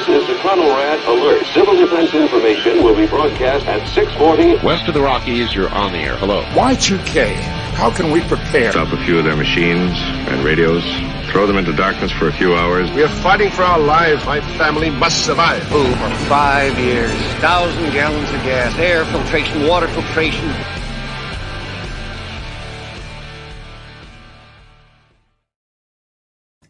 This is the Rat Alert. Civil defense information will be broadcast at 6:40. West of the Rockies, you're on the air. Hello. Y2K, how can we prepare? Stop a few of their machines and radios. Throw them into darkness for a few hours. We are fighting for our lives. My family must survive. Food for 5 years. 1,000 gallons of gas. Air filtration, water filtration.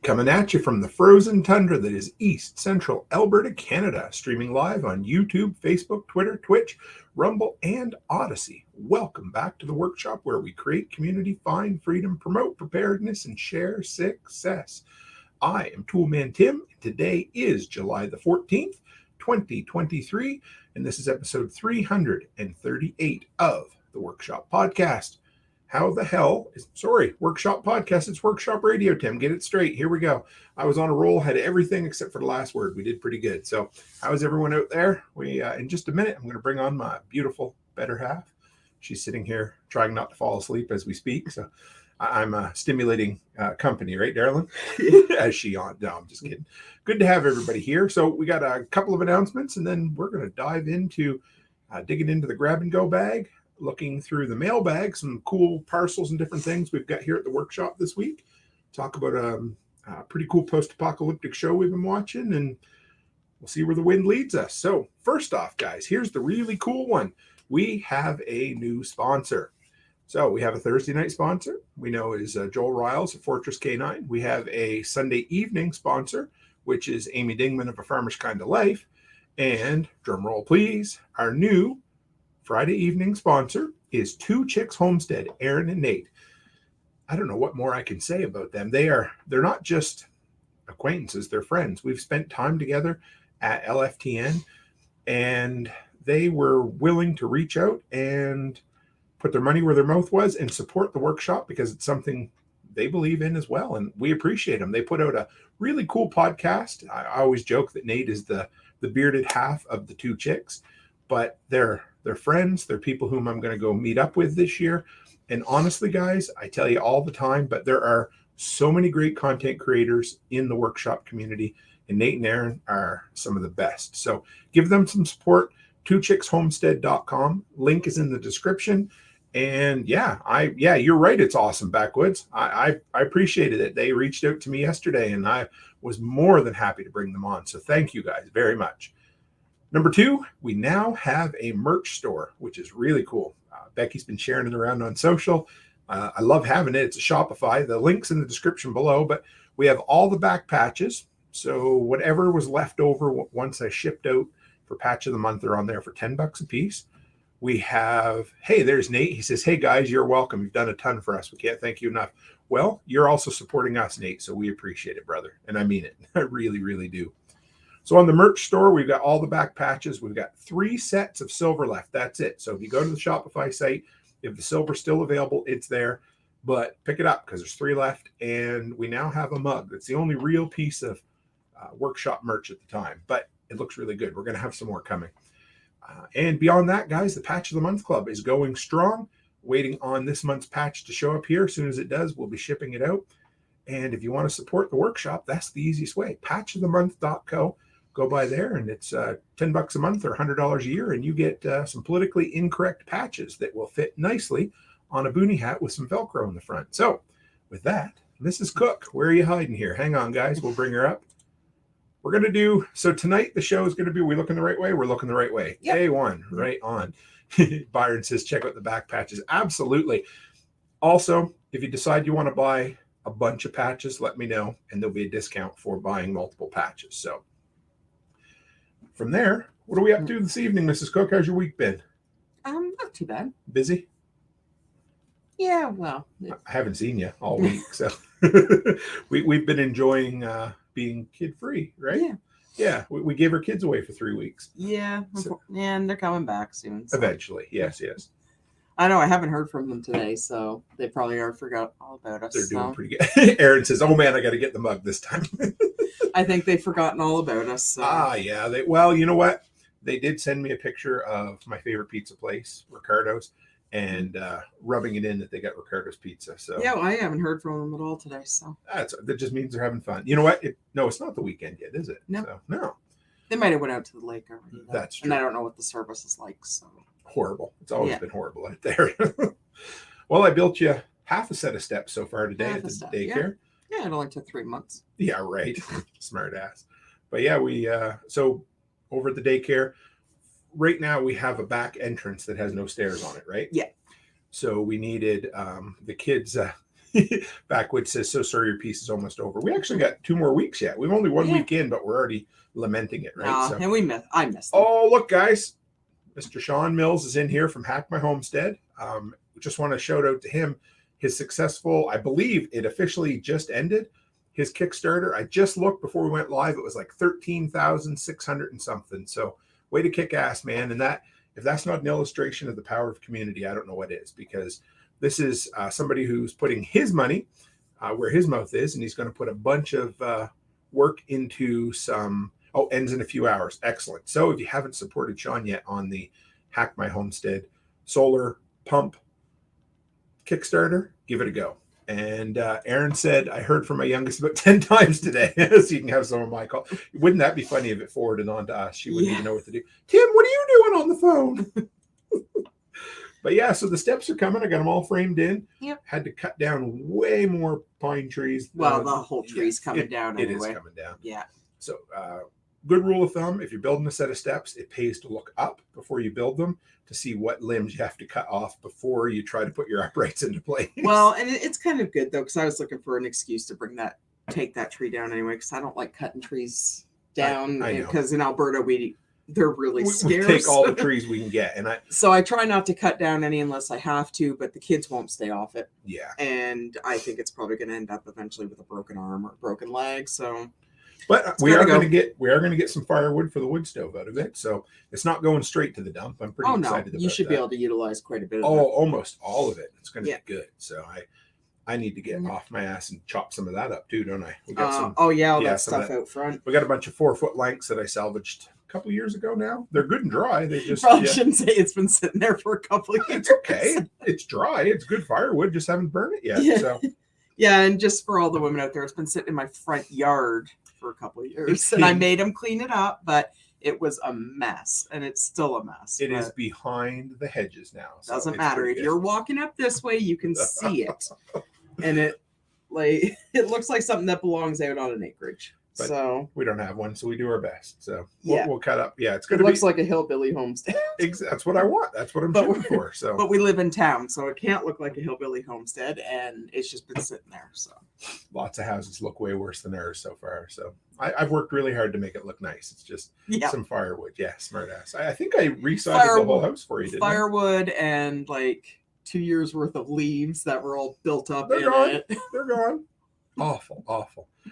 Coming at you from the frozen tundra that is East Central Alberta, Canada. Streaming live on YouTube, Facebook, Twitter, Twitch, Rumble, and Odyssey. Welcome back to the workshop where we create community, find freedom, promote preparedness, and share success. I am Toolman Tim, and today is July the 14th, 2023, and this is episode 338 of the Workshop Podcast. How the hell is, Workshop Podcast, it's Workshop Radio, Tim. Get it straight. Here we go. I was on a roll, had everything except for the last word. We did pretty good. So how is everyone out there? We in just a minute, I'm going to bring on my beautiful better half. She's sitting here trying not to fall asleep as we speak. So I'm stimulating company, right, Darlene? As she on. No, I'm just kidding. Good to have everybody here. So we got a couple of announcements, and then we're going to dive into digging into the grab and go bag. Looking through the mailbag, some cool parcels and different things we've got here at the workshop this week. Talk about a pretty cool post-apocalyptic show we've been watching, and we'll see where the wind leads us. So first off, guys, here's the really cool one. We have a new sponsor. So we have a Thursday night sponsor. We know it is Joel Riles at Fortress K9. We have a Sunday evening sponsor, which is Amy Dingman of A Farmer's Kind of Life. And drum roll, please, our new Friday evening sponsor is Two Chicks Homestead, Erin and Nate. I don't know what more I can say about them. They're not just acquaintances, they're friends. We've spent time together at LFTN, and they were willing to reach out and put their money where their mouth was and support the workshop because it's something they believe in as well, and we appreciate them. They put out a really cool podcast. I always joke that Nate is the bearded half of the two chicks, but they're friends. They're people whom I'm going to go meet up with this year. And honestly, guys, I tell you all the time, but there are so many great content creators in the workshop community, and Nate and Erin are some of the best. So give them some support. twochickshomestead.com. Link is in the description. And yeah, you're right. It's awesome, Backwoods. I appreciated it. They reached out to me yesterday, and I was more than happy to bring them on. So thank you guys very much. Number two, we now have a merch store, which is really cool. Becky's been sharing it around on social. I love having it. It's a Shopify. The link's in the description below, but we have all the back patches. So whatever was left over once I shipped out for patch of the month are on there for $10 a piece. We have, hey, there's Nate. He says, hey guys, you're welcome. You've done a ton for us. We can't thank you enough. Well, you're also supporting us, Nate. So we appreciate it, brother. And I mean it. I really, really do. So on the merch store, we've got all the back patches. We've got 3 sets of silver left. That's it. So if you go to the Shopify site, if the silver's still available, it's there. But pick it up because there's 3 left. And we now have a mug. That's the only real piece of workshop merch at the time. But it looks really good. We're going to have some more coming. And beyond that, guys, the Patch of the Month Club is going strong. Waiting on this month's patch to show up here. As soon as it does, we'll be shipping it out. And if you want to support the workshop, that's the easiest way. Patchofthemonth.co. Go by there, and it's $10 a month or $100 a year, and you get some politically incorrect patches that will fit nicely on a boonie hat with some Velcro in the front. So with that, Mrs. Cook, where are you hiding here? Hang on, guys. We'll bring her up. We're going to do, so tonight the show is going to be, we looking the right way? We're looking the right way. Yep. A1, right on. Byron says, check out the back patches. Absolutely. Also, if you decide you want to buy a bunch of patches, let me know, and there'll be a discount for buying multiple patches. So from there, what are we up to this evening, Mrs. Cook? How's your week been? Not too bad. Busy? Yeah, well. I haven't seen you all week, so we've been enjoying being kid-free, right? Yeah. Yeah, we gave our kids away for 3 weeks. Yeah, so, and they're coming back soon. So. Eventually, yes. I know I haven't heard from them today, so they probably already forgot all about us. They're doing pretty good. Erin says, oh man, I got to get the mug this time. I think they've forgotten all about us. So. Yeah. Well, you know what? They did send me a picture of my favorite pizza place, Ricardo's, and rubbing it in that they got Ricardo's pizza. So yeah, well, I haven't heard from them at all today. So that just means they're having fun. You know what? No, it's not the weekend yet, is it? No. So, no. They might have went out to the lake already. Though. That's true. And I don't know what the service is like. So horrible. It's always been horrible out there. Well, I built you half a set of steps so far today at the daycare. Yeah, it only took 3 months. Yeah, right. Smart ass. But yeah, we so over at the daycare, right now we have a back entrance that has no stairs on it, right? Yeah. So we needed the kids Backwood says, so sorry, your piece is almost over. We actually got 2 more weeks yet. We've only 1 week in, but we're already lamenting it, right? And I missed them. Oh, look, guys. Mr. Sean Mills is in here from Hack My Homestead. Just want to shout out to him. His successful, I believe it officially just ended, his Kickstarter. I just looked before we went live. It was like 13,600 and something. So way to kick ass, man. And that, if that's not an illustration of the power of community, I don't know what is, because this is somebody who's putting his money where his mouth is, and he's going to put a bunch of work into some, ends in a few hours. Excellent. So if you haven't supported Sean yet on the Hack My Homestead solar pump Kickstarter, give it a go. And Erin said, I heard from my youngest about 10 times today. So you can have some of my call. Wouldn't that be funny if it forwarded on to us? She wouldn't even know what to do. Tim, what are you doing on the phone? But yeah, so the steps are coming. I got them all framed in. Yep. Had to cut down way more pine trees. Well, the whole tree's coming down anyway. It is coming down. Yeah. So good rule of thumb, if you're building a set of steps, it pays to look up before you build them to see what limbs you have to cut off before you try to put your uprights into place. Well, and it's kind of good, though, because I was looking for an excuse to take that tree down anyway, because I don't like cutting trees down, because in Alberta, they're really scarce. We take all the trees we can get. So I try not to cut down any unless I have to, but the kids won't stay off it. Yeah. And I think it's probably going to end up eventually with a broken arm or a broken leg, so... But we are going to get some firewood for the wood stove out of it, so it's not going straight to the dump. I'm pretty excited about that. You should be able to utilize quite a bit of that. Almost all of it. It's going to be good. So I need to get off my ass and chop some of that up too, don't I? We got some. All that stuff out front. We got a bunch of 4-foot lengths that I salvaged a couple years ago. Now they're good and dry. They just probably shouldn't say it's been sitting there for a couple of years. It's okay. It's dry. It's good firewood. Just haven't burned it yet. Yeah. So yeah, and just for all the women out there, it's been sitting in my front yard for a couple of years, and I made them clean it up, but it was a mess, and it's still a mess. It is behind the hedges now. So doesn't matter if you're walking up this way, you can see it, and it looks like something that belongs out on an acreage. But so we don't have one, so we do our best. So we'll cut up. Yeah, it's going to looks like a hillbilly homestead. That's what I want. That's what I'm shooting for. So, but we live in town, so it can't look like a hillbilly homestead, and it's just been sitting there. So lots of houses look way worse than ours so far. So I've worked really hard to make it look nice. It's just some firewood. Yeah, smart ass. I think I resized the whole house for you. Didn't firewood and like 2 years worth of leaves that were all built up. They're gone. They're gone. Awful.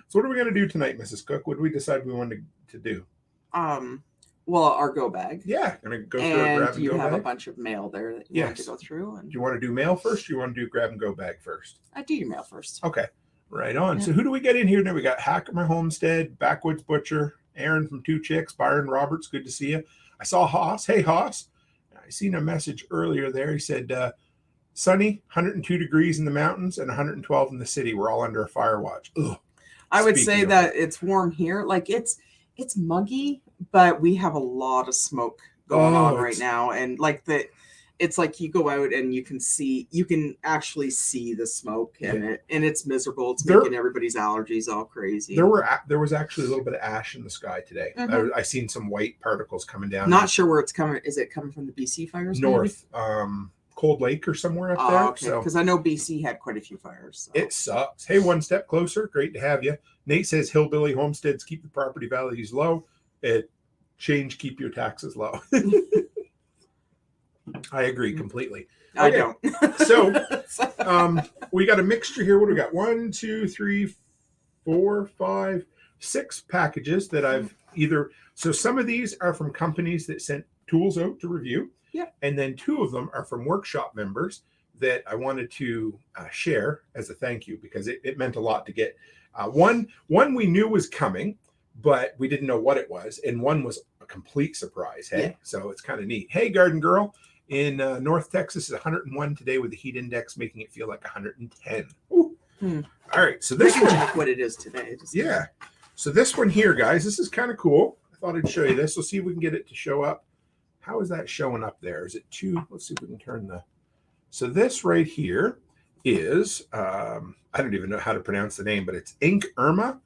So what are we going to do tonight, Mrs. Cook? What did we decide we wanted to do? Well, our go bag. Yeah, going to go through and grab and you go have bag? A bunch of mail there that you want to go through. And do you want to do mail first, or do you want to do grab and go bag first? I do your mail first. Okay, right on. Yeah. So who do we get in here now? We got Hack My Homestead, Backwoods Butcher, Erin from Two Chicks, Byron Roberts. Good to see you. I saw Haas. Hey, Haas. I seen a message earlier there. He said, sunny, 102 degrees in the mountains and 112 in the city. We're all under a fire watch. Ugh. I would say that it's warm here. Like it's muggy, but we have a lot of smoke going on right now. And it's like you go out and you can actually see the smoke, and it's miserable. It's making everybody's allergies all crazy. There was actually a little bit of ash in the sky today. Mm-hmm. I seen some white particles coming down. Not sure where it's coming. Is it coming from the BC fires? North. Maybe? Cold Lake or somewhere up there. Okay. Because I know BC had quite a few fires. So. It sucks. Hey, one step closer. Great to have you. Nate says hillbilly homesteads keep the property values low. Change, keep your taxes low. I agree completely. I don't. So we got a mixture here. What do we got? 1, 2, 3, 4, 5, 6 packages that I've so some of these are from companies that sent tools out to review. Yeah. And then 2 of them are from workshop members that I wanted to share as a thank you, because it meant a lot to get. One we knew was coming, but we didn't know what it was. And one was a complete surprise. Hey, so it's kind of neat. Hey, Garden Girl in North Texas is 101 today with the heat index making it feel like 110. All right. So this one, check what it is today. So this one here, guys, this is kind of cool. I thought I'd show you this. We'll see if we can get it to show up. How is that showing up there? Is it two? Let's see if we can turn the. So this right here is, I don't even know how to pronounce the name, but it's Ink Irma.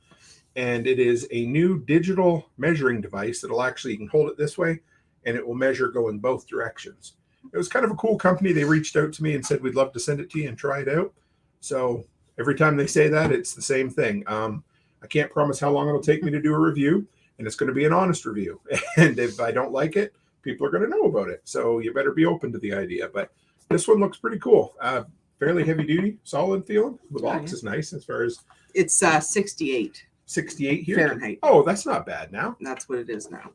And it is a new digital measuring device that'll actually, you can hold it this way and it will measure go in both directions. It was kind of a cool company. They reached out to me and said, we'd love to send it to you and try it out. So every time they say that, it's the same thing. I can't promise how long it'll take me to do a review, and it's going to be an honest review. And if I don't like it, people are going to know about it. So you better be open to the idea. But this one looks pretty cool. Fairly heavy duty, solid feeling. The box is nice as far as. It's 68. 68 here. Fahrenheit. Oh, that's not bad now. That's what it is now.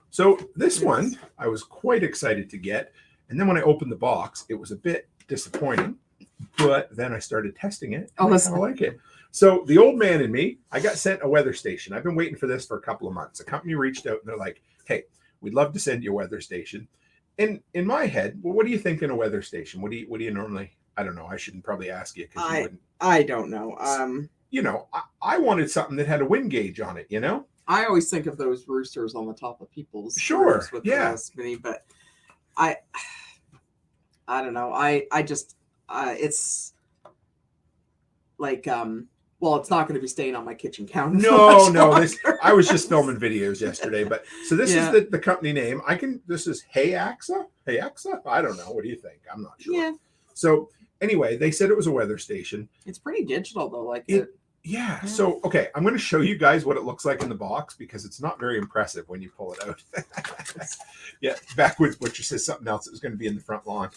So this one I was quite excited to get. And then when I opened the box, it was a bit disappointing. But then I started testing it. I kind of like it. So the old man in me, I got sent a weather station. I've been waiting for this for a couple of months. A company reached out and they're like, hey, we'd love to send you a weather station. And in my head, well, what do you think in a weather station? What do you normally, I don't know. I shouldn't probably ask you because you wouldn't. I don't know. You know, I wanted something that had a wind gauge on it, you know? I always think of those roosters on the top of people's sure, with yeah. Mini, but I don't know. I just it's like well, it's not going to be staying on my kitchen counter. No. I was just filming videos yesterday, but so this is the company name. This is Heyaxa? I don't know. What do you think? I'm not sure. Yeah. So anyway, they said it was a weather station. It's pretty digital though, like Yeah. So, okay, I'm going to show you guys what it looks like in the box because it's not very impressive when you pull it out. Yeah, backwoods butcher says something else that was going to be in the front lawn.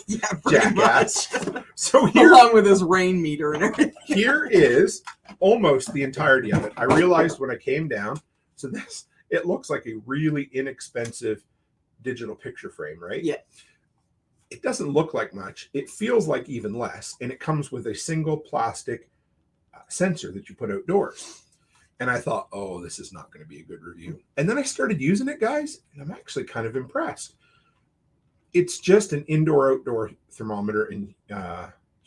Yeah, jackass. much. So here, along with his rain meter and everything. Here is almost the entirety of it. I realized when I came down. So it looks like a really inexpensive digital picture frame, right? Yeah. It doesn't look like much. It feels like even less, and it comes with a single plastic sensor that you put outdoors. And I thought, oh, this is not going to be a good review. And then I started using it, guys, and I'm actually kind of impressed. It's just an indoor-outdoor thermometer in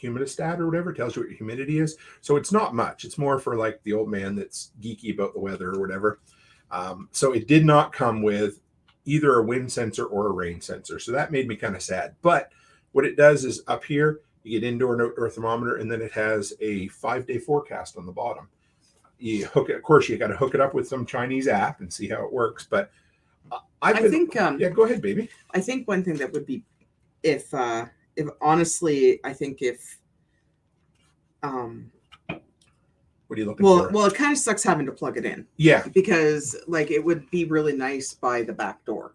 humidistat or whatever. It tells you what your humidity is. So it's not much. It's more for like the old man that's geeky about the weather or whatever. So it did not come with either a wind sensor or a rain sensor. So that made me kind of sad. But what it does is up here, you get indoor and outdoor thermometer, and then it has a 5-day forecast on the bottom. You hook it, of course, you got to hook it up with some Chinese app and see how it works. But I think, yeah, go ahead, baby. I think one thing that would be, if honestly, I think if, what are you looking for? Well, it kind of sucks having to plug it in. Yeah. Because like it would be really nice by the back door.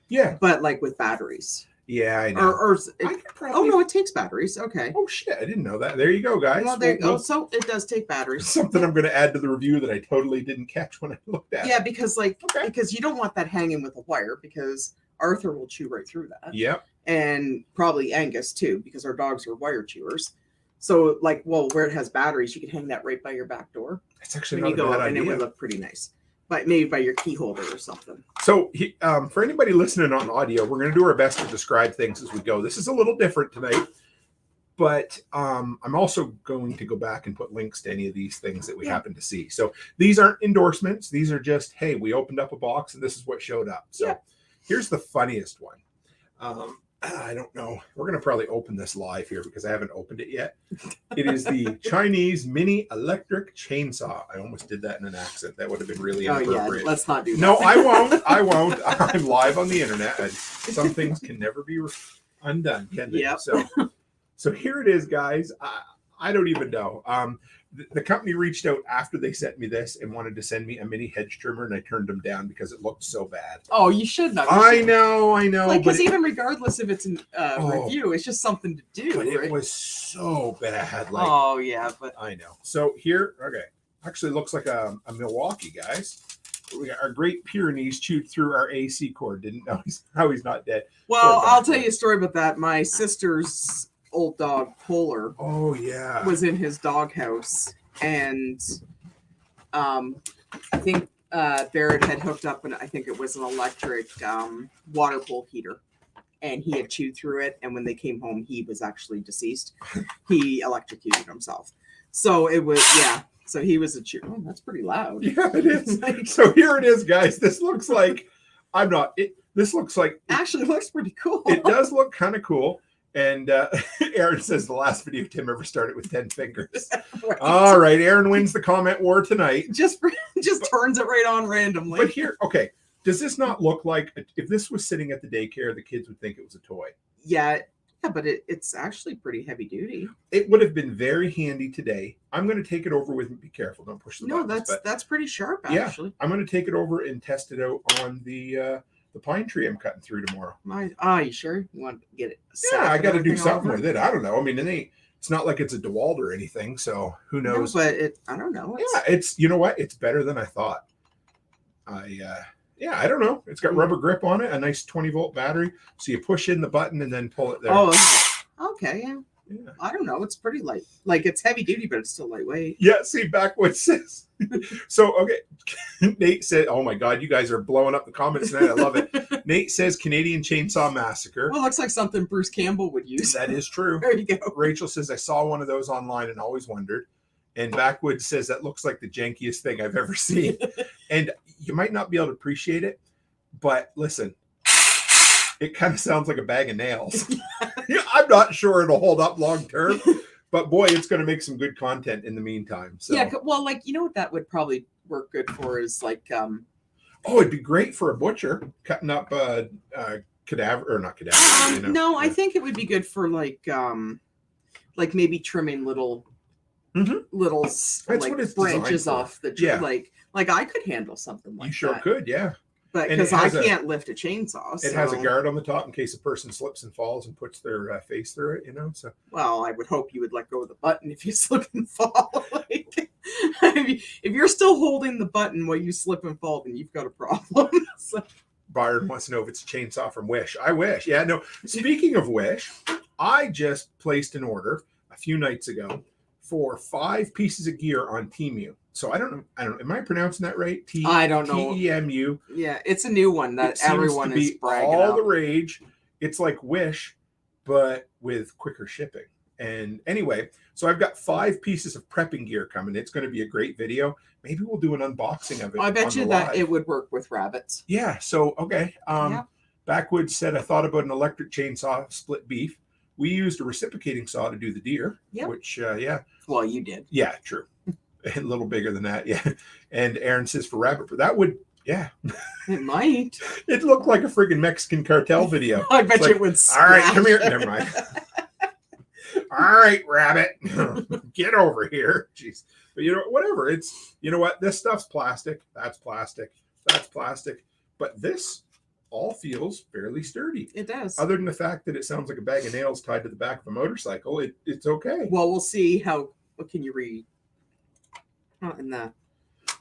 Yeah. But like with batteries. Yeah, I know. Oh no, it takes batteries. Okay. Oh shit, I didn't know that. There you go, guys. Well, so it does take batteries. Something I'm going to add to the review that I totally didn't catch when I looked at it. Yeah, because because you don't want that hanging with a wire because Arthur will chew right through that. Yep. And probably Angus too, because our dogs are wire chewers. So where it has batteries, you can hang that right by your back door. That's actually not a bad idea. And it would look pretty nice. But maybe by your key holder or something. So for anybody listening on audio, we're going to do our best to describe things as we go. This is a little different tonight, but I'm also going to go back and put links to any of these things that we happen to see. So these aren't endorsements. These are just, hey, we opened up a box and this is what showed up. So here's the funniest one. I don't know. We're going to probably open this live here because I haven't opened it yet. It is the Chinese mini electric chainsaw. I almost did that in an accent. That would have been really inappropriate. Yeah, let's not do that. No, I won't. I'm live on the internet. And some things can never be undone, can they? Yep. So here it is, guys. I don't even know. The company reached out after they sent me this and wanted to send me a mini hedge trimmer, and I turned them down because it looked so bad. Oh, you should not. I know. Because even regardless if it's a review, it's just something to do. But right? It was so bad. But I know. So here, okay, actually looks like a Milwaukee, guys. We got our Great Pyrenees chewed through our AC cord. Didn't know how he's not dead. Well, I'll tell you a story about that. My sister's old dog Polar was in his doghouse, and I think Barrett had hooked up I think it was an electric water bowl heater, and he had chewed through it, and when they came home he was actually deceased. He electrocuted himself. So it was So he was a cheer. Oh, that's pretty loud. Yeah, it is. So here it is, guys. This looks like this looks like actually looks pretty cool. It does look kind of cool. And Erin says the last video Tim ever started with 10 fingers. Right. All right, Erin wins the comment war tonight. Just turns it right on randomly. But here, okay, does this not look like if this was sitting at the daycare, the kids would think it was a toy? Yeah, but it's actually pretty heavy duty. It would have been very handy today. I'm going to take it over with me. Be careful, don't push the buttons. That's pretty sharp, actually. Yeah, I'm going to take it over and test it out on the pine tree I'm cutting through tomorrow. You sure? You want to get it? Yeah, I got to do something with it. I don't know. I mean, it's not like it's a DeWalt or anything, so who knows? No, but I don't know. It's you know what? It's better than I thought. I don't know. It's got rubber grip on it, a nice 20-volt battery. So you push in the button and then pull it there. Oh, okay, yeah. I don't know. It's pretty light. Like, it's heavy duty, but it's still lightweight. Yeah, see, Backwoods says. So, okay. Nate said, oh my God, you guys are blowing up the comments tonight. I love it. Nate says Canadian Chainsaw Massacre. Well, it looks like something Bruce Campbell would use. That is true. There you go. Rachel says, I saw one of those online and always wondered. And Backwoods says, that looks like the jankiest thing I've ever seen. And you might not be able to appreciate it, but listen, it kind of sounds like a bag of nails. I'm not sure it'll hold up long term, but boy, it's going to make some good content in the meantime. So yeah, well, like, you know what that would probably work good for is like it'd be great for a butcher cutting up cadaver or not cadaver. No, I think it would be good for like maybe trimming little like branches off the tree. Yeah. Like I could handle something like that. You sure could, yeah. But because I can't lift a chainsaw. It has a guard on the top in case a person slips and falls and puts their face through it, So well, I would hope you would let go of the button if you slip and fall. If you're still holding the button while you slip and fall, then you've got a problem. So. Byron wants to know if it's a chainsaw from Wish. I wish. Yeah, no. Speaking of Wish, I just placed an order a few nights ago for 5 pieces of gear on Temu. So I don't know. Am I pronouncing that right? I don't know. TEMU. Yeah, it's a new one that everyone is bragging all the rage. It's like Wish, but with quicker shipping. And anyway, so I've got 5 pieces of prepping gear coming. It's going to be a great video. Maybe we'll do an unboxing of it. I bet you that it would work with rabbits. Yeah. So okay. Backwoods said I thought about an electric chainsaw split beef. We used a reciprocating saw to do the deer. Yep. Which Well, you did. Yeah, true. A little bigger than that, yeah. And Erin says for rabbit, but that would, yeah. It might. It looked like a friggin' Mexican cartel video. I bet you it would. All right, come here. Never mind. All right, rabbit, get over here. Jeez, but whatever. It's what this stuff's plastic. That's plastic. That's plastic. But this all feels fairly sturdy. It does. Other than the fact that it sounds like a bag of nails tied to the back of a motorcycle, it's okay. Well, we'll see how. What can you read? Not in that.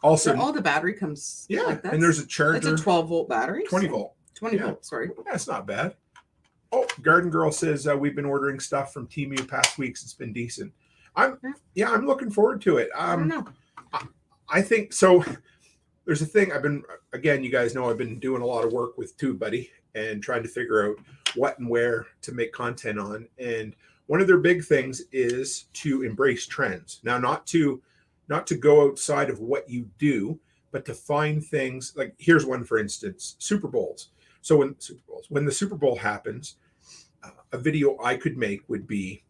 Also, all the battery comes. Yeah, like and there's a charger. It's a 12-volt battery. 20 volt. 20 volt. Sorry. That's not bad. Oh, Garden Girl says we've been ordering stuff from Temu past weeks. It's been decent. I'm looking forward to it. I don't know. I think so. There's a thing you guys know I've been doing a lot of work with TubeBuddy and trying to figure out what and where to make content on. And one of their big things is to embrace trends. Now, not to go outside of what you do, but to find things like, here's one, for instance, Super Bowls. So when the Super Bowl happens, a video I could make would be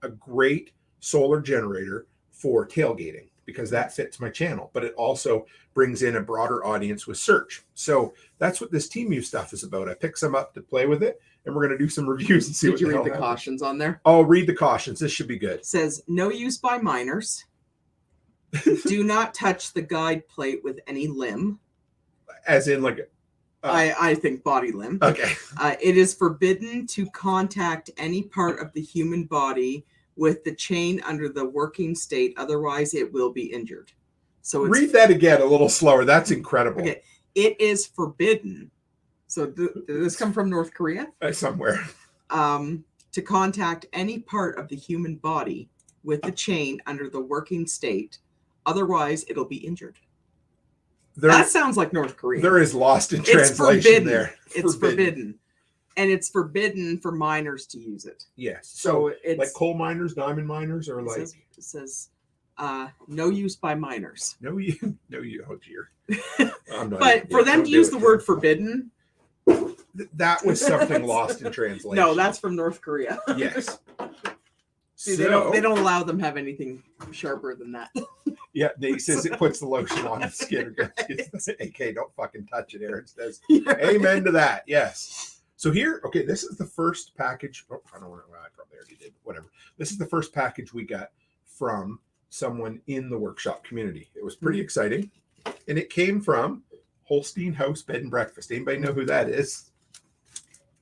a great solar generator for tailgating, because that fits my channel, but it also brings in a broader audience with search. So that's what this Temu stuff is about. I picked some up to play with it, and we're going to do some reviews and see what the hell happens. Did you read the cautions on there? Oh, read the cautions. This should be good. It says, no use by minors. Do not touch the guide plate with any limb. As in like... I think body limb. Okay. It is forbidden to contact any part of the human body with the chain under the working state. Otherwise, it will be injured. So read that again a little slower. That's incredible. Okay. It is forbidden. So did this come from North Korea? Somewhere. To contact any part of the human body with the chain under the working state. Otherwise, it'll be injured. That sounds like North Korea. There is lost in translation there. It's forbidden. And it's forbidden for miners to use it. Yes. So like coal miners, diamond miners, or like... It says No use by minors. No, you. Oh, dear. But for them to use the word forbidden, that was something lost in translation. No, that's from North Korea. Yes. See, they don't allow them have anything sharper than that. Yeah, he says it puts the lotion on the skin. AK, don't fucking touch it, Erin says. Amen to that. Yes. So here, okay, this is the first package. Oh, I don't know. I probably already did. Whatever. This is the first package we got from someone in the workshop community. It was pretty exciting, and it came from Holstein House Bed and Breakfast. Anybody know who that is?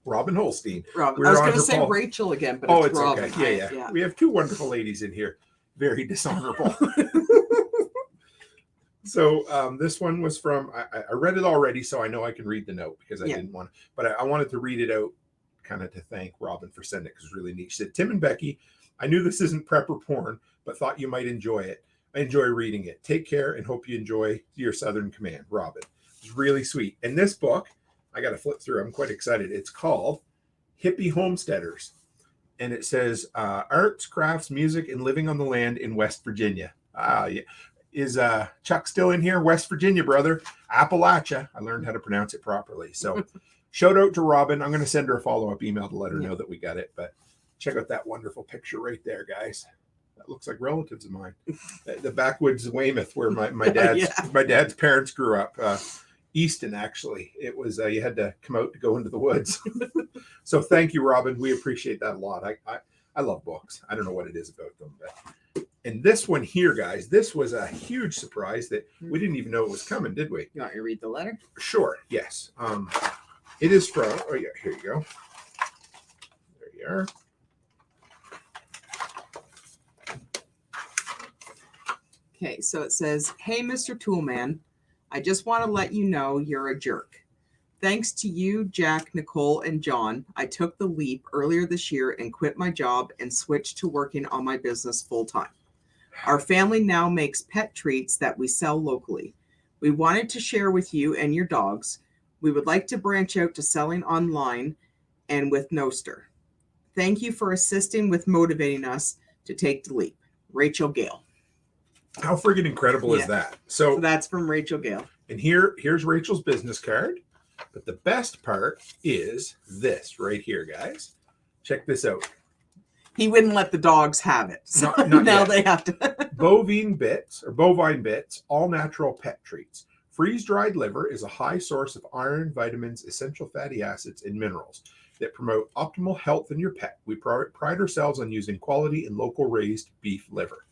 Robin Holstein. Robin. I was going to say Rachel again, but it's Robin. Okay. Yeah. We have two wonderful ladies in here. Very dishonorable. So this one was from, I read it already, so I know I can read the note because I didn't want to, but I wanted to read it out kind of to thank Robin for sending it because it was really neat. She said, Tim and Becky, I knew this isn't prepper porn, but thought you might enjoy it. I enjoy reading it. Take care and hope you enjoy your Southern Command. Robin. It's really sweet. And this book, I got to flip through. I'm quite excited. It's called Hippie Homesteaders. And it says, Arts, Crafts, Music, and Living on the Land in West Virginia. Yeah. Is Chuck still in here? West Virginia, brother. Appalachia. I learned how to pronounce it properly. So shout out to Robin. I'm going to send her a follow-up email to let her know that we got it. But check out that wonderful picture right there, guys. That looks like relatives of mine. The backwoods Weymouth, where my dad's parents grew up. Easton, actually. It was you had to come out to go into the woods. So thank you, Robin. We appreciate that a lot. I love books. I don't know what it is about them, but and this one here, guys, this was a huge surprise that we didn't even know it was coming, did we? You want me to read the letter? Sure. Yes. It is from. Oh yeah, here you go. There you are. Okay, so it says, "Hey, Mr. Toolman, I just want to let you know you're a jerk. Thanks to you, Jack, Nicole, and John, I took the leap earlier this year and quit my job and switched to working on my business full time. Our family now makes pet treats that we sell locally. We wanted to share with you and your dogs. We would like to branch out to selling online and with NOSTR. Thank you for assisting with motivating us to take the leap. Rachel Gale." How friggin' incredible is that? So that's from Rachel Gale. And here's Rachel's business card. But the best part is this right here, guys. Check this out. He wouldn't let the dogs have it. So not now yet. They have to. Bovine bits, all natural pet treats. Freeze-dried liver is a high source of iron, vitamins, essential fatty acids, and minerals that promote optimal health in your pet. We pride ourselves on using quality and local raised beef liver.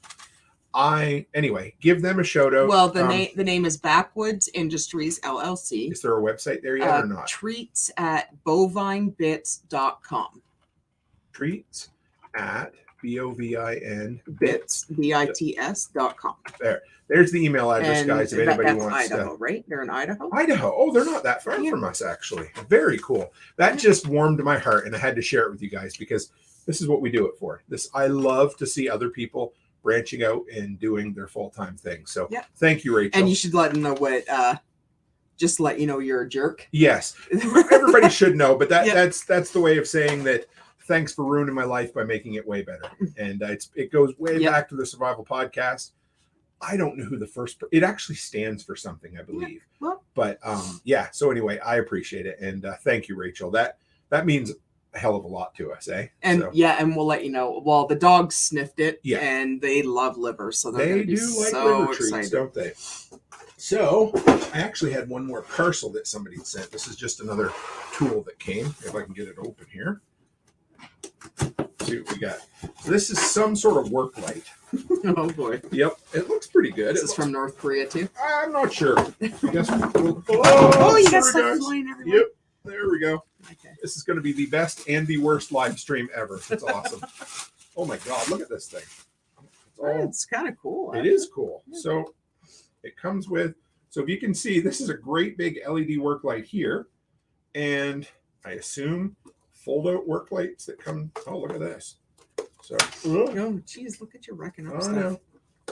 Anyway, give them a shout out. Well, the name is Backwoods Industries LLC. Is there a website there yet or not? Treats at bovinebits.com. Treats at BOVIN bits BITS.com. There's the email address, and guys. If anybody that's wants Idaho, right? They're in Idaho. Idaho. Oh, they're not that far from us, actually. Very cool. That just warmed my heart, and I had to share it with you guys because this is what we do it for. I love to see other people branching out and doing their full-time thing. So thank you, Rachel. And you should let them know what, just let you know you're a jerk. Yes. Everybody should know, but that's the way of saying that thanks for ruining my life by making it way better. And it goes way back to the Survival Podcast. I don't know who the first, it actually stands for something, I believe. But so anyway, I appreciate it. And thank you, Rachel. That means a hell of a lot to us, eh? And and we'll let you know. Well, the dogs sniffed it, and they love liver, so they do like liver treats, don't they? So I actually had one more parcel that somebody sent. This is just another tool that came. If I can get it open here. Let's see what we got. So this is some sort of work light. Oh boy. Yep, it looks pretty good. This is from North Korea too. I'm not sure. I guess you got stuff flying everywhere. Yep. There we go. Okay. This is going to be the best and the worst live stream ever. It's awesome. Oh my God, look at this thing. It's kind of cool. It is cool. So it comes with, so if you can see, this is a great big LED work light here. And I assume fold out work lights that come, oh, look at this. So, oh, geez, look at you wrecking up stuff. Know.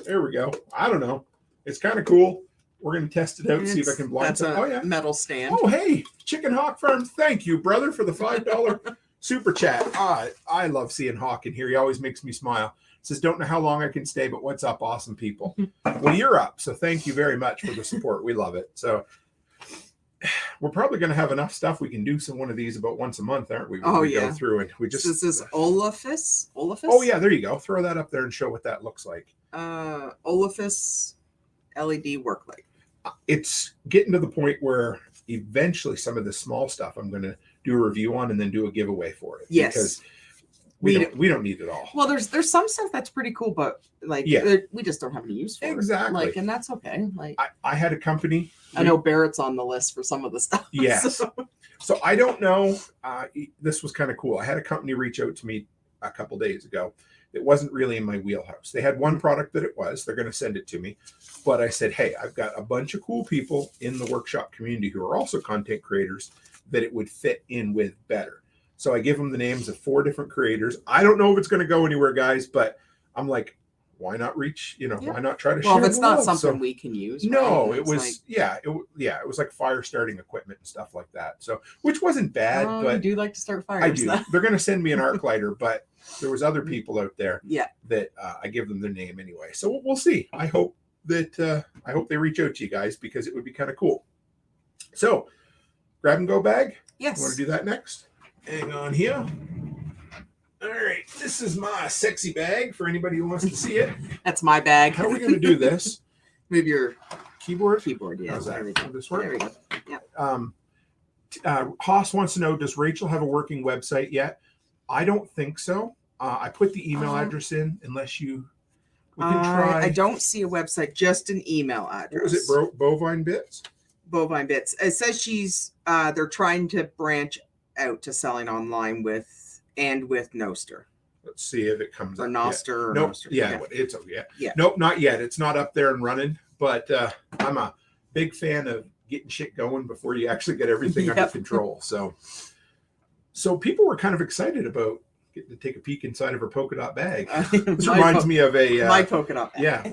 There we go. I don't know. It's kind of cool. We're going to test it out and see if I can blind it. That's a metal stand. Oh, hey, Chicken Hawk Farms. Thank you, brother, for the $5 super chat. I love seeing Hawk in here. He always makes me smile. Says, don't know how long I can stay, but what's up, awesome people? Well, you're up. So thank you very much for the support. We love it. So we're probably going to have enough stuff. We can do one of these about once a month, aren't we? When we go through and we just. This is Olafus. Oh yeah, there you go. Throw that up there and show what that looks like. Olafus LED work light. It's getting to the point where eventually some of the small stuff I'm going to do a review on and then do a giveaway for it. Yes. Because we don't need it all. Well, there's some stuff that's pretty cool, but like we just don't have any use for it. Exactly. Like, and that's okay. Like I had a company. I know Barrett's on the list for some of the stuff. Yes. So I don't know. This was kind of cool. I had a company reach out to me a couple days ago. It wasn't really in my wheelhouse. They had one product that it was. They're going to send it to me. But I said, hey, I've got a bunch of cool people in the workshop community who are also content creators that it would fit in with better. So I give them the names of 4 different creators. I don't know if it's going to go anywhere, guys, but I'm like, why not reach, why not try to share? Well, if it's not something we can use. No, right? it was, it was like fire starting equipment and stuff like that. So, which wasn't bad, but I do like to start fires. I do. They're going to send me an arc lighter, but there was other people out there that I give them their name anyway. So we'll see. I hope that, I hope they reach out to you guys because it would be kind of cool. So grab and go bag. Yes. Want to do that next? Hang on here. All right, this is my sexy bag for anybody who wants to see it. That's my bag. How are we going to do this? Move your keyboard. Yeah. How's that? There we go. Will this work? There we go. Yeah. Haas wants to know, does Rachel have a working website yet? I don't think so. I put the email address in, unless we can try. I don't see a website, just an email address. What was it, Bovine Bits? Bovine Bits. It says they're trying to branch out to selling online with NOSTR. Let's see if it comes or up. NOSTR. Or nope. NOSTR. Yeah, it's okay. Yeah. Nope, not yet. It's not up there and running, but I'm a big fan of getting shit going before you actually get everything under control. So people were kind of excited about getting to take a peek inside of her polka dot bag. This reminds me of my polka dot bag. Yeah.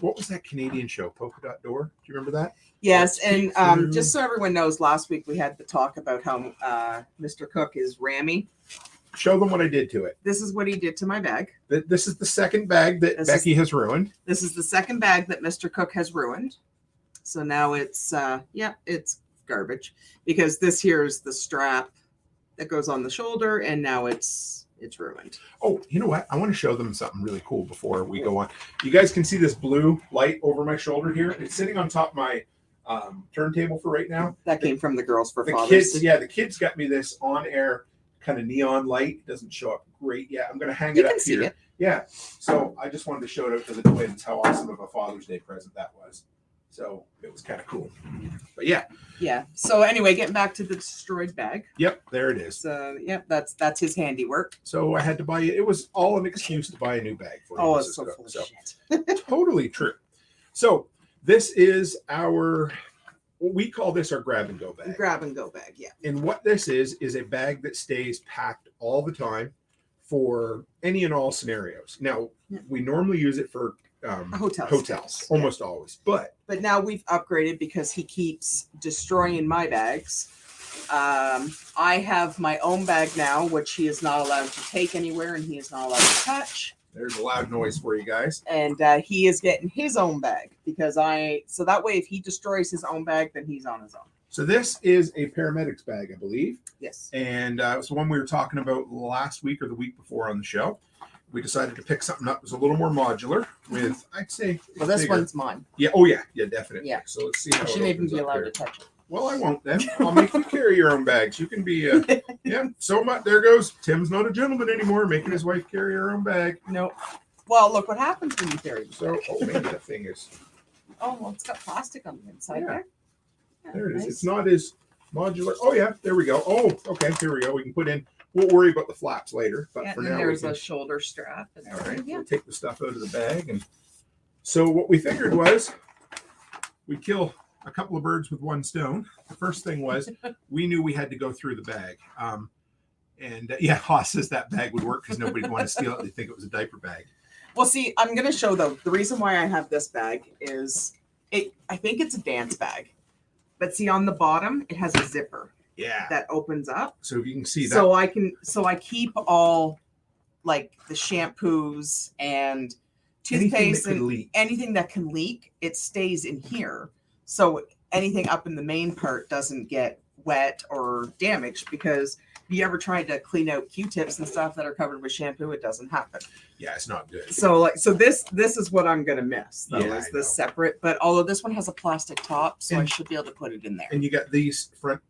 What was that Canadian show, Polka Dot Door? Do you remember that? Yes, and just so everyone knows, last week we had the talk about how Mr. Cook is rammy. Show them what I did to it. This is what he did to my bag. This is the second bag that Becky has ruined. This is the second bag that Mr. Cook has ruined. So now it's it's garbage, because this here is the strap that goes on the shoulder, and now it's ruined. Oh, you know what? I want to show them something really cool before we go on. You guys can see this blue light over my shoulder here. It's sitting on top of my turntable for right now. That came from the Girls for Fathers. The kids got me this on-air kind of neon light. It doesn't show up great yet. I'm going to hang it up here. See it. Yeah. So I just wanted to show it out to the twins how awesome of a Father's Day present that was. So it was kind of cool. But yeah. Yeah. So anyway, getting back to the destroyed bag. Yep, there it is. So that's his handiwork. So I had to buy it. It was all an excuse to buy a new bag for you. Oh, it's so full of shit. Totally true. So this is we call this our grab and go bag. Grab and go bag, yeah. And what this is a bag that stays packed all the time for any and all scenarios. Now, we normally use it for hotels almost always, but now we've upgraded because he keeps destroying my bags. I have my own bag now, which he is not allowed to take anywhere, and he is not allowed to touch. There's a loud noise for you guys. And he is getting his own bag so that way if he destroys his own bag, then he's on his own. So this is a paramedics bag, I believe. Yes. And it's the one we were talking about last week or the week before on the show. We decided to pick something up that was a little more modular with, I'd say. Well, this one's mine. Yeah. Oh, yeah. Yeah, definitely. Yeah. So let's see how you shouldn't even be allowed to touch it. Well, I won't then. I'll make you carry your own bags. You can be, so much. There goes. Tim's not a gentleman anymore, making his wife carry her own bag. No. Well, look what happens when you carry it. So, maybe that thing is. Oh, well, it's got plastic on the inside there. Yeah, there it is. nice. It's not as modular. Oh, yeah. There we go. Oh, okay. Here we go. We can put in. We'll worry about the flaps later. But for now, there's a shoulder strap. All right. We'll take the stuff out of the bag. And so what we figured was we'd kill a couple of birds with one stone. The first thing was we knew we had to go through the bag. Haas says that bag would work because nobody would want to steal it. They think it was a diaper bag. Well, see, I'm going to show, though, the reason why I have this bag is I think it's a dance bag. But see, on the bottom, it has a zipper. Yeah. That opens up. So you can see that. So I keep all like the shampoos and toothpaste and anything that can leak, it stays in here. So anything up in the main part doesn't get wet or damaged, because if you ever tried to clean out Q-tips and stuff that are covered with shampoo, it doesn't happen. Yeah, it's not good. So this is what I'm gonna miss, though, Yeah, is this separate. But although this one has a plastic top, so I should be able to put it in there. And you got these front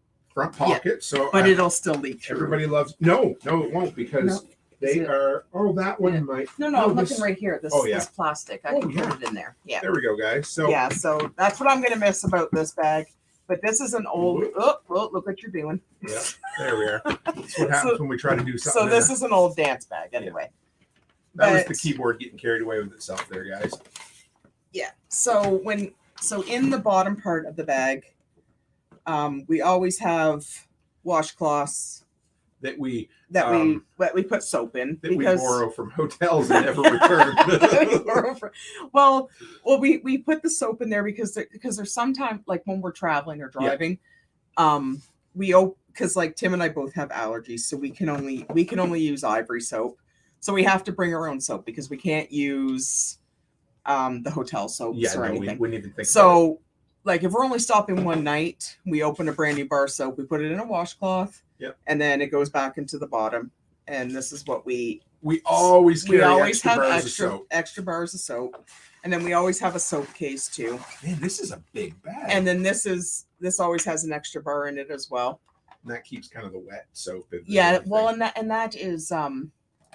pockets, so but it'll still leak through. Everybody loves. No, it won't, because they are. Oh, that one might. No, I'm looking right here. This plastic. I can put it in there. Yeah. There we go, guys. So so that's what I'm gonna miss about this bag. But this is an old. Oh, look what you're doing. Yeah, there we are. That's what happens when we try to do something. So this is an old dance bag, anyway. That was the keyboard getting carried away with itself, there, guys. Yeah. So in the bottom part of the bag, we always have washcloths that we put soap in, that we borrow from hotels and never return. we put the soap in there because there's sometimes, like when we're traveling or driving, because like Tim and I both have allergies, so we can only use Ivory soap. So we have to bring our own soap because we can't use the hotel soaps or anything. We wouldn't even think. So like if we're only stopping one night, we open a brand new bar soap, we put it in a washcloth. Yep. And then it goes back into the bottom. And this is what we always carry extra bars of soap. And then we always have a soap case too. Man, this is a big bag. And then this always has an extra bar in it as well. And that keeps kind of the wet soap in. Yeah, well, and that is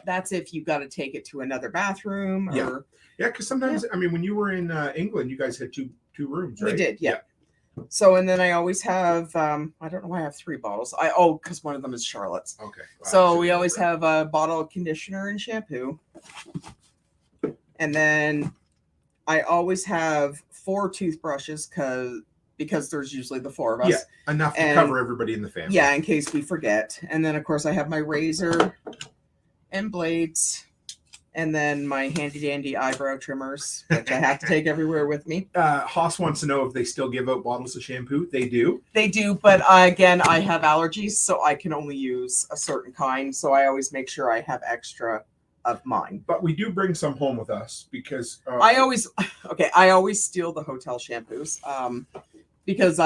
that's if you got to take it to another bathroom or because sometimes I mean when you were in England, you guys had two rooms, right? We did, yeah. So, and then I always have, I don't know why I have 3 bottles. Because one of them is Charlotte's. Okay. Wow, so we always have a bottle of conditioner and shampoo. And then I always have 4 toothbrushes because there's usually the 4 of us. Yeah, enough to cover everybody in the family. Yeah, in case we forget. And then, of course, I have my razor and blades. And then my handy dandy eyebrow trimmers, which I have to take everywhere with me. Haas wants to know if they still give out bottles of shampoo. They do. They do, but I have allergies, so I can only use a certain kind. So I always make sure I have extra of mine. But we do bring some home with us because I always steal the hotel shampoos because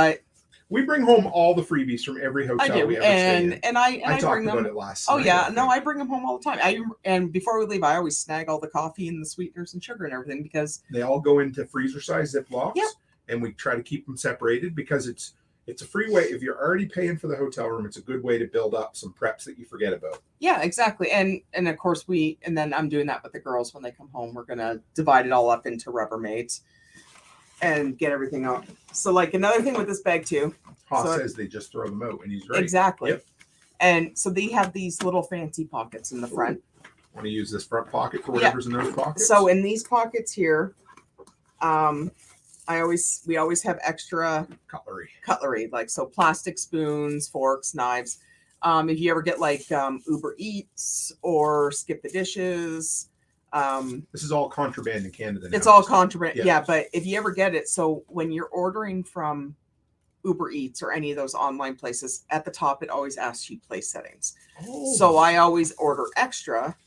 we bring home all the freebies from every hotel we ever stay in. And I talked bring them. About it last night. I bring them home all the time. And before we leave, I always snag all the coffee and the sweeteners and sugar and everything because they all go into freezer-sized Ziplocs. Yep. And we try to keep them separated because it's a free way. If you're already paying for the hotel room, it's a good way to build up some preps that you forget about. Yeah, exactly. And of course then I'm doing that with the girls when they come home. We're gonna divide it all up into Rubbermaids and get everything out. So like another thing with this bag too. Haas says they just throw them out, and he's right. Exactly. Yep. And so they have these little fancy pockets in the front. Want to use this front pocket for whatever's in those pockets? So in these pockets here, we always have extra cutlery, like so plastic spoons, forks, knives. If you ever get like Uber Eats or Skip the Dishes. This is all contraband in Canada now. It's all contraband. Yeah, but if you ever get it, so when you're ordering from Uber Eats or any of those online places, at the top it always asks you place settings. Oh. So I always order extra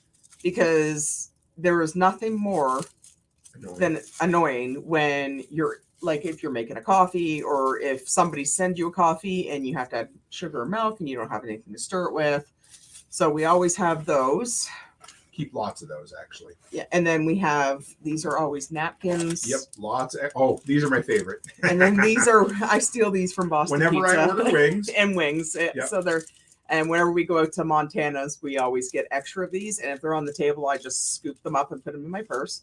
because there is nothing more than annoying when you're like if you're making a coffee or if somebody sends you a coffee and you have to add sugar or milk and you don't have anything to stir it with. So we always have those. Keep lots of those actually. Yeah, and then we have these are always napkins. Yep, lots. These are my favorite. And then I steal these from Boston whenever Pizza. I order wings and wings. Yep. So and whenever we go out to Montana's, we always get extra of these. And if they're on the table, I just scoop them up and put them in my purse.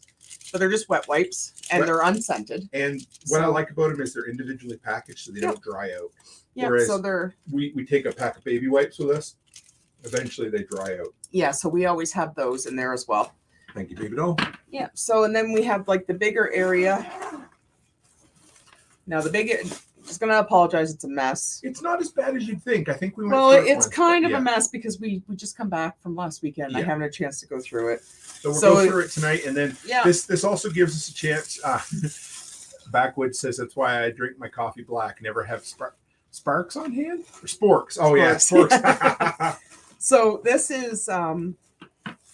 But they're just wet wipes and they're unscented. And what I like about them is they're individually packaged so they don't dry out. Yeah, whereas so we take a pack of baby wipes with us. Eventually they dry out. Yeah, so we always have those in there as well. Thank you, baby doll. Yeah, so and then we have like the bigger area. Now just gonna apologize, it's a mess. It's not as bad as you'd think. I think we went it's kind of a mess because we just come back from last weekend. Yeah. I haven't had a chance to go through it. So we'll go through it tonight, and then this also gives us a chance. Backwoods says that's why I drink my coffee black. Never have sparks on hand or sporks. Oh yeah, sporks. So this is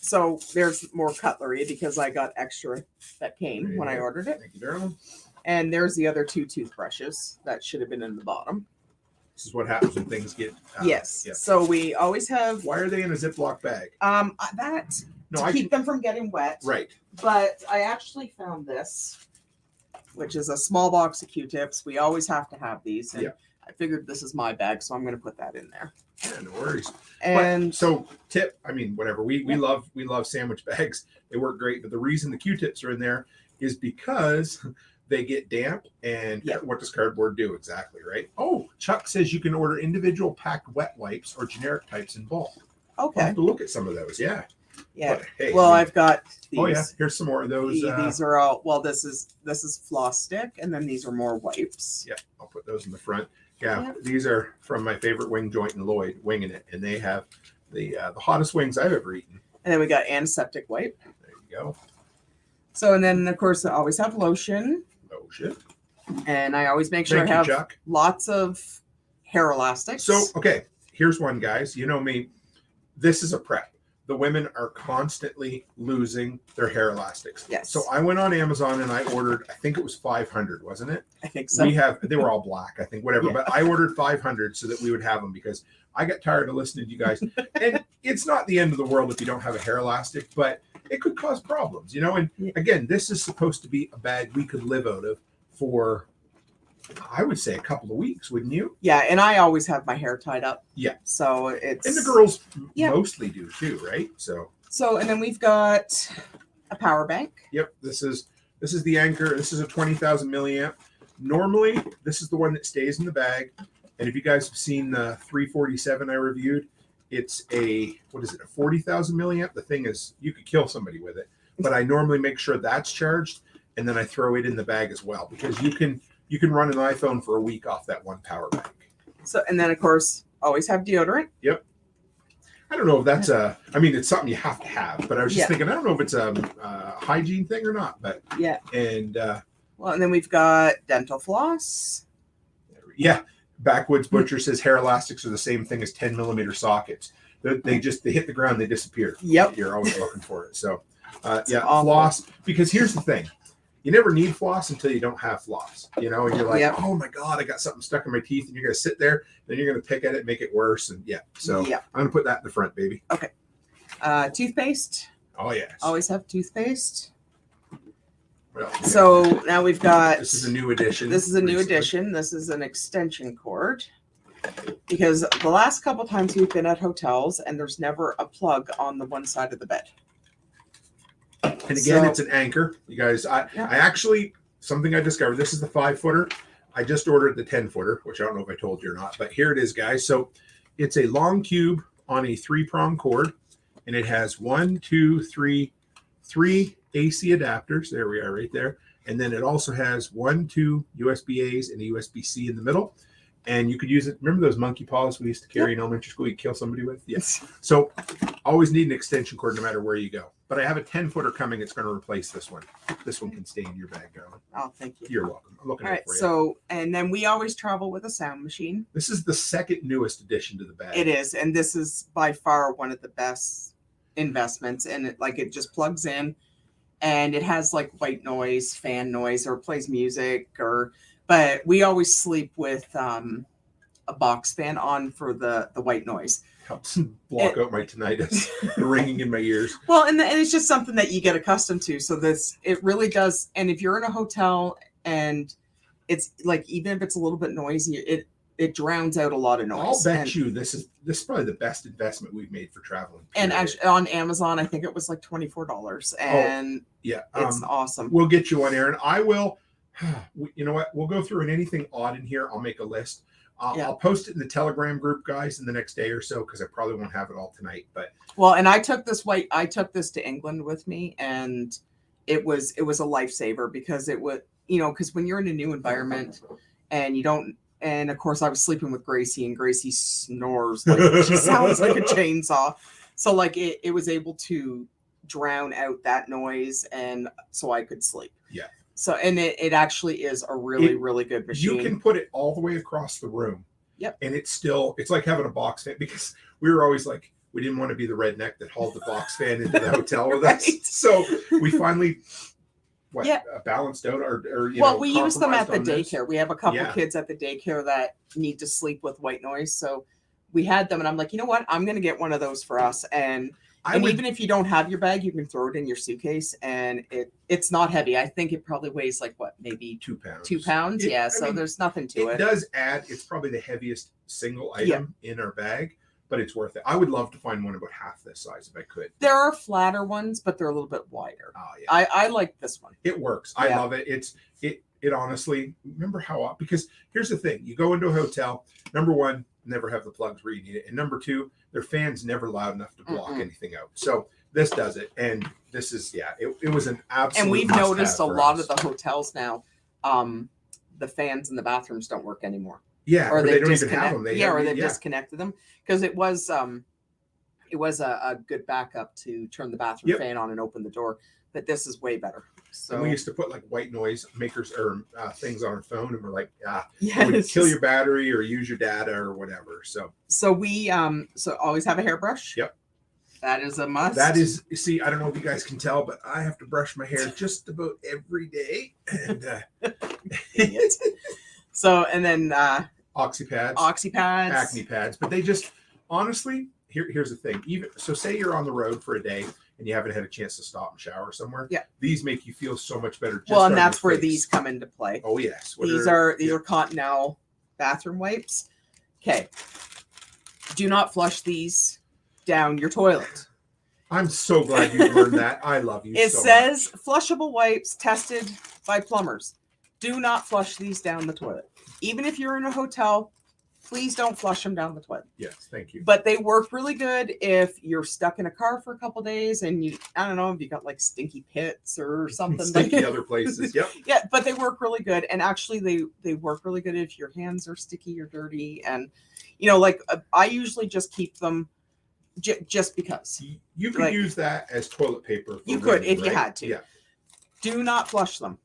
So there's more cutlery because I got extra that came when I ordered it. Thank you, darling. And there's the other 2 toothbrushes that should have been in the bottom. This is what happens when things get. Yes. Yeah. So we always have. Why are they in a Ziploc bag? That to keep them from getting wet. Right. But I actually found this, which is a small box of Q-tips. We always have to have these. And I figured this is my bag, so I'm going to put that in there. Yeah, no worries. And but, so whatever. We love sandwich bags. They work great. But the reason the Q-tips are in there is because they get damp. And what does cardboard do exactly, right? Oh, Chuck says you can order individual packed wet wipes or generic types in bulk. Okay. I'll have to look at some of those. Yeah. Yeah. But, hey, I've got these. Oh yeah. Here's some more of those. These are all. Well, this is floss stick, and then these are more wipes. Yeah, I'll put those in the front. Yeah, these are from my favorite wing joint in Lloyd, Winging It, and they have the hottest wings I've ever eaten. And then we got antiseptic wipe. There you go. So, and then of course I always have lotion. Lotion. And I always make sure I have lots of hair elastics. So, okay, here's one, guys. You know me. This is a prep. The women are constantly losing their hair elastics. Yes. So I went on Amazon and I ordered, I think it was 500, wasn't it? I think so. They were all black, I think, whatever. Yeah. But I ordered 500 so that we would have them because I got tired of listening to you guys. And it's not the end of the world if you don't have a hair elastic, but it could cause problems, you know? And again, this is supposed to be a bag we could live out of for, I would say, a couple of weeks, wouldn't you? Yeah, and I always have my hair tied up. Yeah. So it's... And the girls mostly do too, right? So, and then we've got a power bank. Yep. This is the Anchor. This is a 20,000 milliamp. Normally, this is the one that stays in the bag. And if you guys have seen the 347 I reviewed, it's a 40,000 milliamp. The thing is, you could kill somebody with it. But I normally make sure that's charged, and then I throw it in the bag as well because you can run an iPhone for a week off that one power bank. So, and then of course, always have deodorant. Yep. I don't know if that's it's something you have to have, but I was just thinking, I don't know if it's a hygiene thing or not, but and and then we've got dental floss. Yeah. Backwoods Butcher says hair elastics are the same thing as 10 millimeter sockets. They hit the ground, they disappear. Yep. You're always looking for it. So floss, because here's the thing. You never need floss until you don't have floss, and you're like, oh my God, I got something stuck in my teeth, and you're going to sit there, then you're going to pick at it, make it worse. And I'm going to put that in the front, baby. Okay. Toothpaste. Oh yes. Always have toothpaste. Well, so now we've got, this is a new edition. This is an extension cord because the last couple times we've been at hotels and there's never a plug on the one side of the bed. And again, it's an Anchor, you guys. I actually, something I discovered, this is the 5-footer. I just ordered the 10-footer, which I don't know if I told you or not, but here it is, guys. So it's a long cube on a 3-prong cord, and it has 3 AC adapters. There we are right there. And then it also has 2 USB-A's and a USB-C in the middle. And you could use it. Remember those monkey paws we used to carry in elementary school? You kill somebody with? Yes. So always need an extension cord no matter where you go. But I have a 10-footer coming. It's going to replace this one. This one can stay in your bag, darling. Oh, thank you. You're welcome. I'm looking at it for you. So, and then we always travel with a sound machine. This is the second newest addition to the bag. It is. And this is by far one of the best investments. And it just plugs in and it has like white noise, fan noise, or plays music, but we always sleep with a box fan on for the white noise. Helps block out my tinnitus, the ringing in my ears. Well, and it's just something that you get accustomed to. So it really does. And if you're in a hotel and it's like, even if it's a little bit noisy, it drowns out a lot of noise. I'll bet you this is probably the best investment we've made for traveling. And actually on Amazon, I think it was like $24. And it's awesome. We'll get you one, Erin. I will. You know what? We'll go through, and anything odd in here, I'll make a list. I'll post it in the Telegram group, guys, in the next day or so, because I probably won't have it all tonight. But and I took this to England with me, and it was a lifesaver because it was, because when you're in a new environment and you don't, and of course I was sleeping with Gracie, and Gracie snores like she sounds like a chainsaw, so like it was able to drown out that noise, and so I could sleep. Yeah. So, and it actually is a really, really good machine. You can put it all the way across the room. Yep. And it's like having a box fan, because we were always like, we didn't want to be the redneck that hauled the box fan into the hotel with Right. us. So we finally balanced out or we use them at the daycare. We have a couple Yeah. kids at the daycare that need to sleep with white noise. So we had them, and I'm like, you know what? I'm going to get one of those for us. And even if you don't have your bag, you can throw it in your suitcase, and it's not heavy. I think it probably weighs like maybe 2 pounds. 2 pounds. So there's nothing to it. It does add. It's probably the heaviest single item in our bag, but it's worth it. I would love to find one about half this size if I could. There are flatter ones, but they're a little bit wider. Oh yeah, I like this one. It works. I love it. It honestly, remember because here's the thing: you go into a hotel. Number one, never have the plugs where you need it, and number two, their fan's never loud enough to block anything out. So this does it, and this is it was an absolute. And we've noticed a lot of the hotels now, the fans in the bathrooms don't work anymore. Yeah, or they don't even have them. They've disconnected them because it was a good backup to turn the bathroom fan on and open the door. But this is way better. So and we used to put like white noise makers or things on our phone, and we're like, it would kill your battery or use your data or whatever. So we always have a hairbrush. Yep. That is a must. That is, see, I don't know if you guys can tell, but I have to brush my hair just about every day. And so, and then oxypads, acne pads, but they just honestly, here's the thing. So say you're on the road for a day and you haven't had a chance to stop and shower somewhere. Yeah. These make you feel so much better. And that's where these come into play. Oh yes. These are Continental bathroom wipes. Okay. Do not flush these down your toilet. I'm so glad you learned that. I love you. It says flushable wipes tested by plumbers. Do not flush these down the toilet. Even if you're in a hotel, please don't flush them down the toilet. Yes, thank you. But they work really good if you're stuck in a car for a couple days and I don't know if you got like stinky pits or something. Stinky other places. Yep. Yeah, but they work really good. And actually they work really good if your hands are sticky or dirty. And, I usually just keep them just because. You could use that as toilet paper. You could if you had to. Yeah. Do not flush them.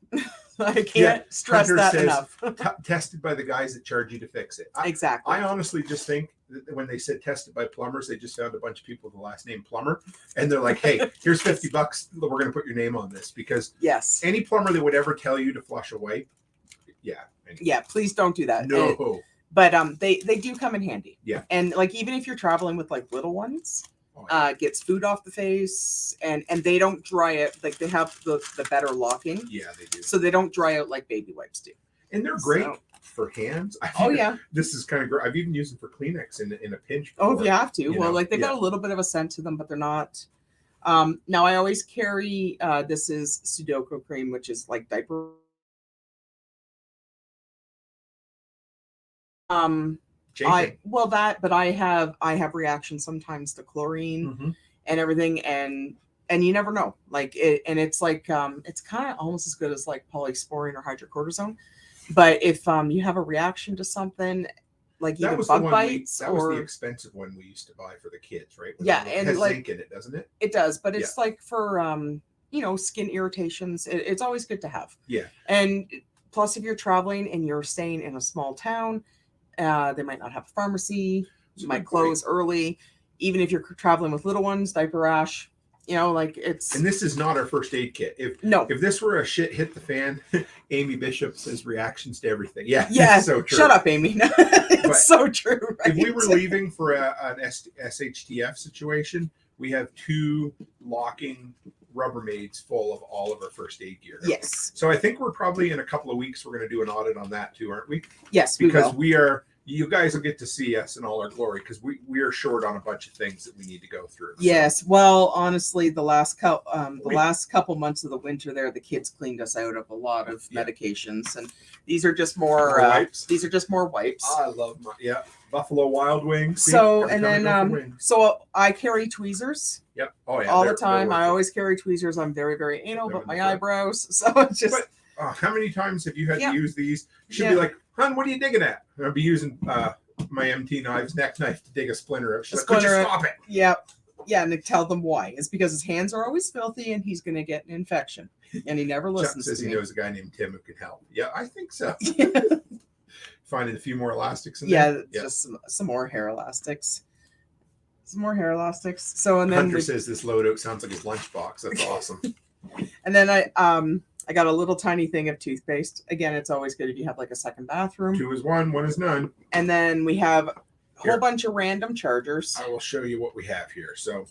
I can't stress Hunter that says, enough. Tested by the guys that charge you to fix it. Exactly. I honestly just think that when they said tested by plumbers, they just found a bunch of people with the last name Plumber, and they're like, "Hey, here's $50. We're going to put your name on this." Because any plumber that would ever tell you to flush a wipe, please don't do that. No. But they do come in handy. Yeah. And even if you're traveling with little ones. Gets food off the face and they don't dry it. They have the better locking. Yeah, they do. So they don't dry out like baby wipes do. And they're great for hands. This is kind of great. I've even used them for Kleenex in a pinch before, if you have to. They've got a little bit of a scent to them, but they're not. Now I always carry, this is Sudoku cream, which is like diaper. But I have reactions sometimes to chlorine and everything, and you never know. It's it's kind of almost as good as polysporin or hydrocortisone. But if you have a reaction to something, even bug bites, that was the expensive one we used to buy for the kids, right? And it has zinc in it, doesn't it? It does, but it's for skin irritations. It's always good to have. Yeah. And plus, if you're traveling and you're staying in a small town. They might not have a pharmacy. You might close early. Even if you're traveling with little ones, diaper rash, it's. And this is not our first aid kit. If this were a shit hit the fan, Amy Bishop says reactions to everything. Yeah, so true. Shut up, Amy. It's so true. Right? If we were leaving for an SHTF situation, we have 2 locking Rubbermaids full of all of our first aid gear. Yes. So I think we're probably in a couple of weeks, we're going to do an audit on that too, aren't we? Yes, because you guys will get to see us in all our glory because we are short on a bunch of things that we need to go through. Yes. So. Well, honestly, the last couple months of the winter there, the kids cleaned us out of a lot of medications, and these are just more wipes. These are just more wipes. I love Buffalo Wild Wings. So so I carry tweezers. Yep. Oh yeah. All the time. I always carry tweezers. I'm very, very anal about my eyebrows. So it's just. But, how many times have you had to use these? She'll be like, "Hon, what are you digging at?" And I'll be using my MT knives, neck knife to dig a splinter out. She's like, "Could you stop it?" Yep. Yeah, and tell them why. It's because his hands are always filthy and he's going to get an infection. And he never listens. Chuck says to he me. knows a guy named Tim who can help. Yeah, I think so. Finding a few more elastics in there. Yeah, just some more hair elastics. some more hair elastics. So and then Hunter says this loadout sounds like his lunchbox. That's awesome. And then I got a little tiny thing of toothpaste. Again, it's always good if you have like a second bathroom. 2 is 1, 1 is none. And then we have a whole bunch of random chargers. I will show you what we have here. So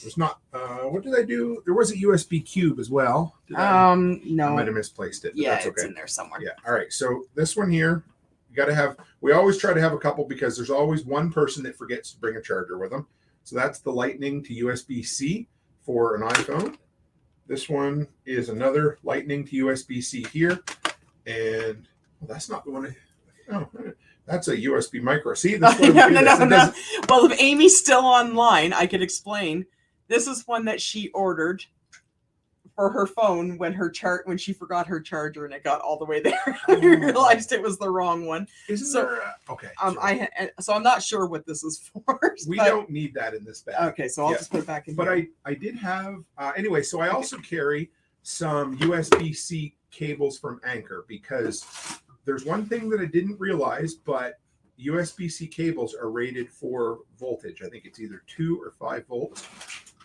there's not. What did I do? There was a USB cube as well. No, I might have misplaced it. But yeah, that's okay. it's in there somewhere. Yeah. All right. So this one here, you got to have. We always try to have a couple because there's always one person that forgets to bring a charger with them. So that's the Lightning to USB-C for an iPhone. This one is another Lightning to USB-C here, and well, that's not the one. That's a USB micro. See, this one. No. Well, if Amy's still online, I could explain. This is one that she ordered for her phone when she forgot her charger and it got all the way there. I realized it was the wrong one. Okay. So I'm not sure what this is for. We don't need that in this bag. Okay, so I'll just put it back in. But here. I did have anyway. So I also carry some USB-C cables from Anchor because there's one thing that I didn't realize, but USB-C cables are rated for voltage. I think it's either 2 or 5 volts.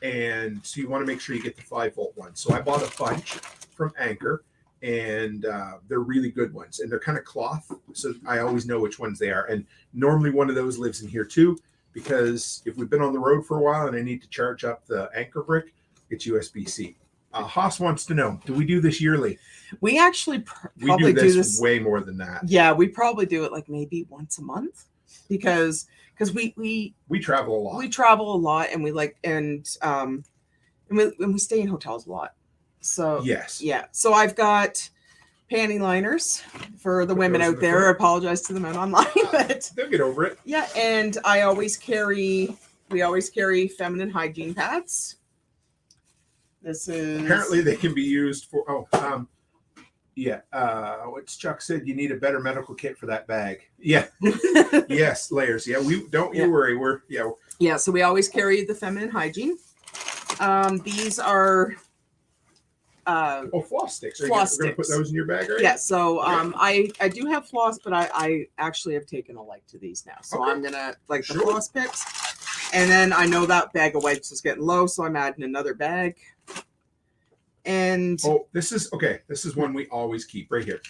And so you want to make sure you get the 5-volt one. So I bought a bunch from Anchor, and they're really good ones. And they're kind of cloth, so I always know which ones they are. And normally one of those lives in here too, because if we've been on the road for a while and I need to charge up the Anchor brick, it's USB-C. Haas wants to know, do we do this yearly? We actually probably do this way more than that. Yeah, we probably do it like maybe once a month because we travel a lot. We travel a lot, and we like and we stay in hotels a lot. So yes, yeah. So I've got panty liners for the women out there. I apologize to the men online, but they'll get over it. Yeah, and we always carry feminine hygiene pads. This is apparently they can be used for what's Chuck said, you need a better medical kit for that bag. Yeah. Yes, layers. Yeah, you worry. So we always carry the feminine hygiene. These are floss sticks. Are floss you going to put those in your bag, right? Yeah, so I do have floss, but I actually have taken a like to these now. So I'm gonna the floss picks. And then I know that bag of wipes is getting low, so I'm adding another bag. And this is one we always keep right here.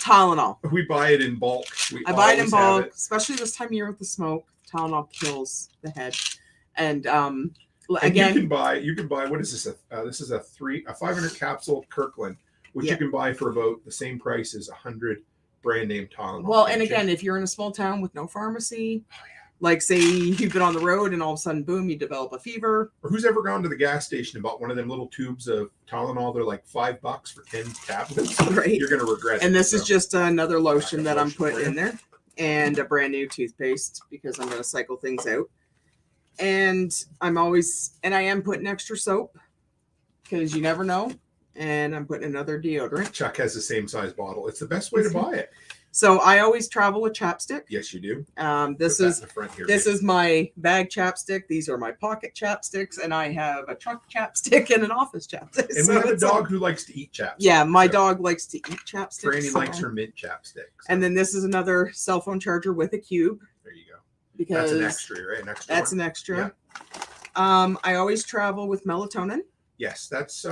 Tylenol. We buy it in bulk. I buy it in bulk, especially this time of year with the smoke. Tylenol kills the head. And again, you can buy what is this? This is a 500 capsule Kirkland, which you can buy for about the same price as 100 brand name Tylenol. Well, and again, if you're in a small town with no pharmacy. Like, say you've been on the road and all of a sudden, boom, you develop a fever. Or who's ever gone to the gas station and bought one of them little tubes of Tylenol? They're like $5 for 10 tablets. Right. You're going to regret it. And this is just another lotion that I'm putting in there. And a brand new toothpaste because I'm going to cycle things out. And I am putting extra soap because you never know. And I'm putting another deodorant. Chuck has the same size bottle. It's the best way to buy it. So I always travel with chapstick. Yes, you do. This is my bag chapstick. These are my pocket chapsticks, and I have a truck chapstick and an office chapstick. And we have a dog who likes to eat chapstick. Yeah, my dog likes to eat chapsticks. Franny likes her mint chapstick. So. And then this is another cell phone charger with a cube. There you go. Because that's an extra, right? An extra. Yeah. I always travel with melatonin. Yes, that's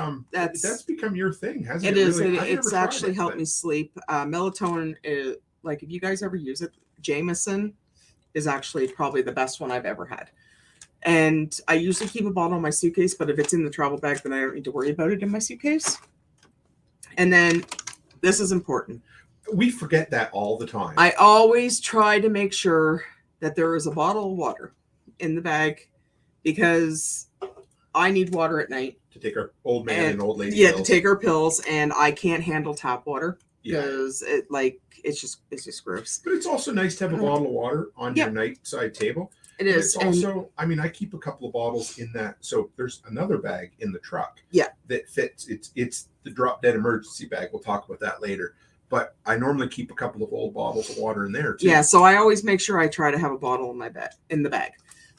become your thing, hasn't it? It is. Really? It's actually helped me sleep. Melatonin is like if you guys ever use it, Jameson is actually probably the best one I've ever had. And I usually keep a bottle in my suitcase, but if it's in the travel bag, then I don't need to worry about it in my suitcase. And then this is important. We forget that all the time. I always try to make sure that there is a bottle of water in the bag because I need water at night. To take our old man and old lady pills. To take our pills, and I can't handle tap water because it's just gross. But it's also nice to have a bottle of water on your night side table. It is. It's also, I keep a couple of bottles in that. So there's another bag in the truck. That fits. It's the drop dead emergency bag. We'll talk about that later. But I normally keep a couple of old bottles of water in there too. Yeah, so I always make sure I try to have a bottle in the bag.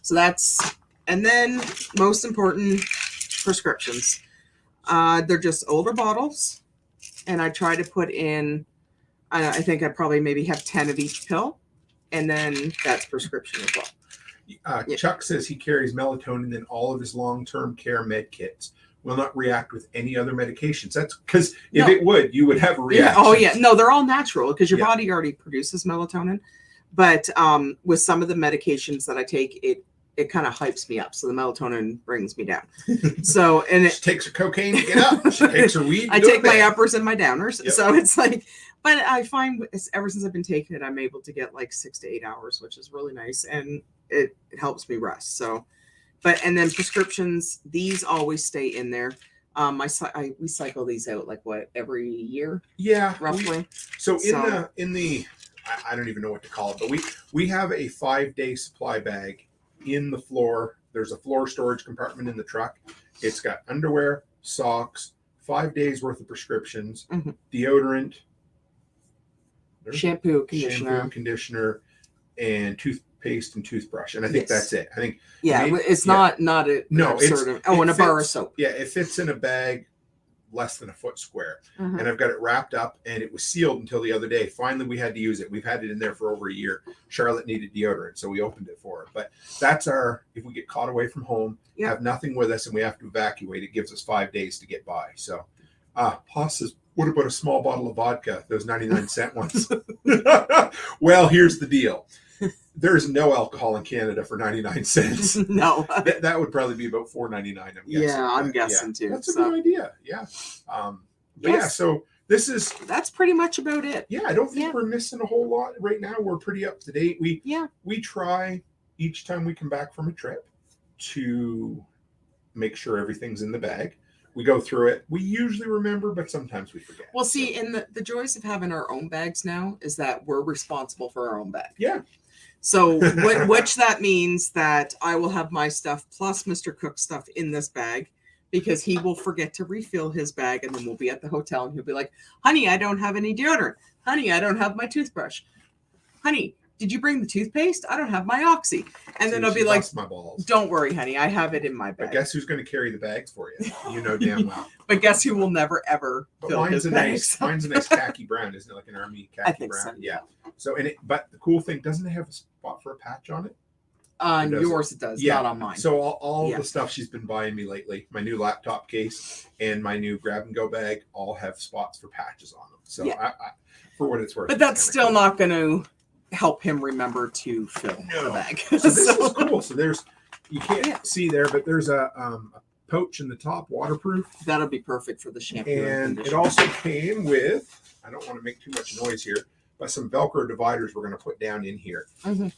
So that's, and then most important, prescriptions. They're just older bottles, and I try to put in, I think I probably maybe have 10 of each pill, and then that's prescription as well. Chuck says he carries melatonin in all of his long-term care med kits. Will not react with any other medications. That's because if it would, you would have a reaction. Oh yeah, no, they're all natural because your body already produces melatonin. But with some of the medications that I take, it kind of hypes me up, so the melatonin brings me down. So and she takes her cocaine to get up. She takes her weed. I take my uppers and my downers. Yep. So it's like, but I find ever since I've been taking it, I'm able to get like 6 to 8 hours, which is really nice, and it helps me rest. So. But and then prescriptions, these always stay in there. We cycle these out like what, every year? Yeah, roughly. In the I don't even know what to call it, but we have a 5-day supply bag in the floor. There's a floor storage compartment in the truck. It's got underwear, socks, 5 days worth of prescriptions, deodorant, shampoo, conditioner, and toothpaste and toothbrush, and I think that's it. I think it's not a and a bar of soap. Yeah, it fits in a bag less than a foot square, and I've got it wrapped up, and it was sealed until the other day. Finally, we had to use it. We've had it in there for over a year. Charlotte needed deodorant, so we opened it for her. But that's if we get caught away from home, have nothing with us, and we have to evacuate, it gives us 5 days to get by. So, Haas says, what about a small bottle of vodka? Those 99-cent ones. Well, here's the deal. There's no alcohol in Canada for 99 cents. No. That would probably be about $4.99, I'm guessing. Yeah, I'm guessing too. That's a good idea. Yeah. So that's pretty much about it. Yeah, I don't think we're missing a whole lot right now. We're pretty up to date. We try each time we come back from a trip to make sure everything's in the bag. We go through it. We usually remember, but sometimes we forget. Well, see, and the joys of having our own bags now is that we're responsible for our own bag. Yeah. So, which that means that I will have my stuff plus Mr. Cook's stuff in this bag because he will forget to refill his bag, and then we'll be at the hotel, and he'll be like, honey, I don't have any deodorant. Honey, I don't have my toothbrush. Honey, did you bring the toothpaste? I don't have my Oxy. And then I'll be like, my balls. Don't worry, honey. I have it in my bag. But guess who's going to carry the bags for you? You know damn well. But guess who will never, ever fill his bags? Mine's a nice khaki brown. Isn't it like an army khaki brown? So. Yeah. So, but the cool thing, doesn't it have a spot for a patch on it? On yours it does, not on mine. So all the stuff she's been buying me lately, my new laptop case and my new grab-and-go bag all have spots for patches on them. So I, for what it's worth. But that's still not going to help him remember to fill the bag. So this is cool. So you can't see there, but there's a pouch in the top, waterproof. That'll be perfect for the shampoo. And it also came with, I don't want to make too much noise here, but some Velcro dividers we're going to put down in here. And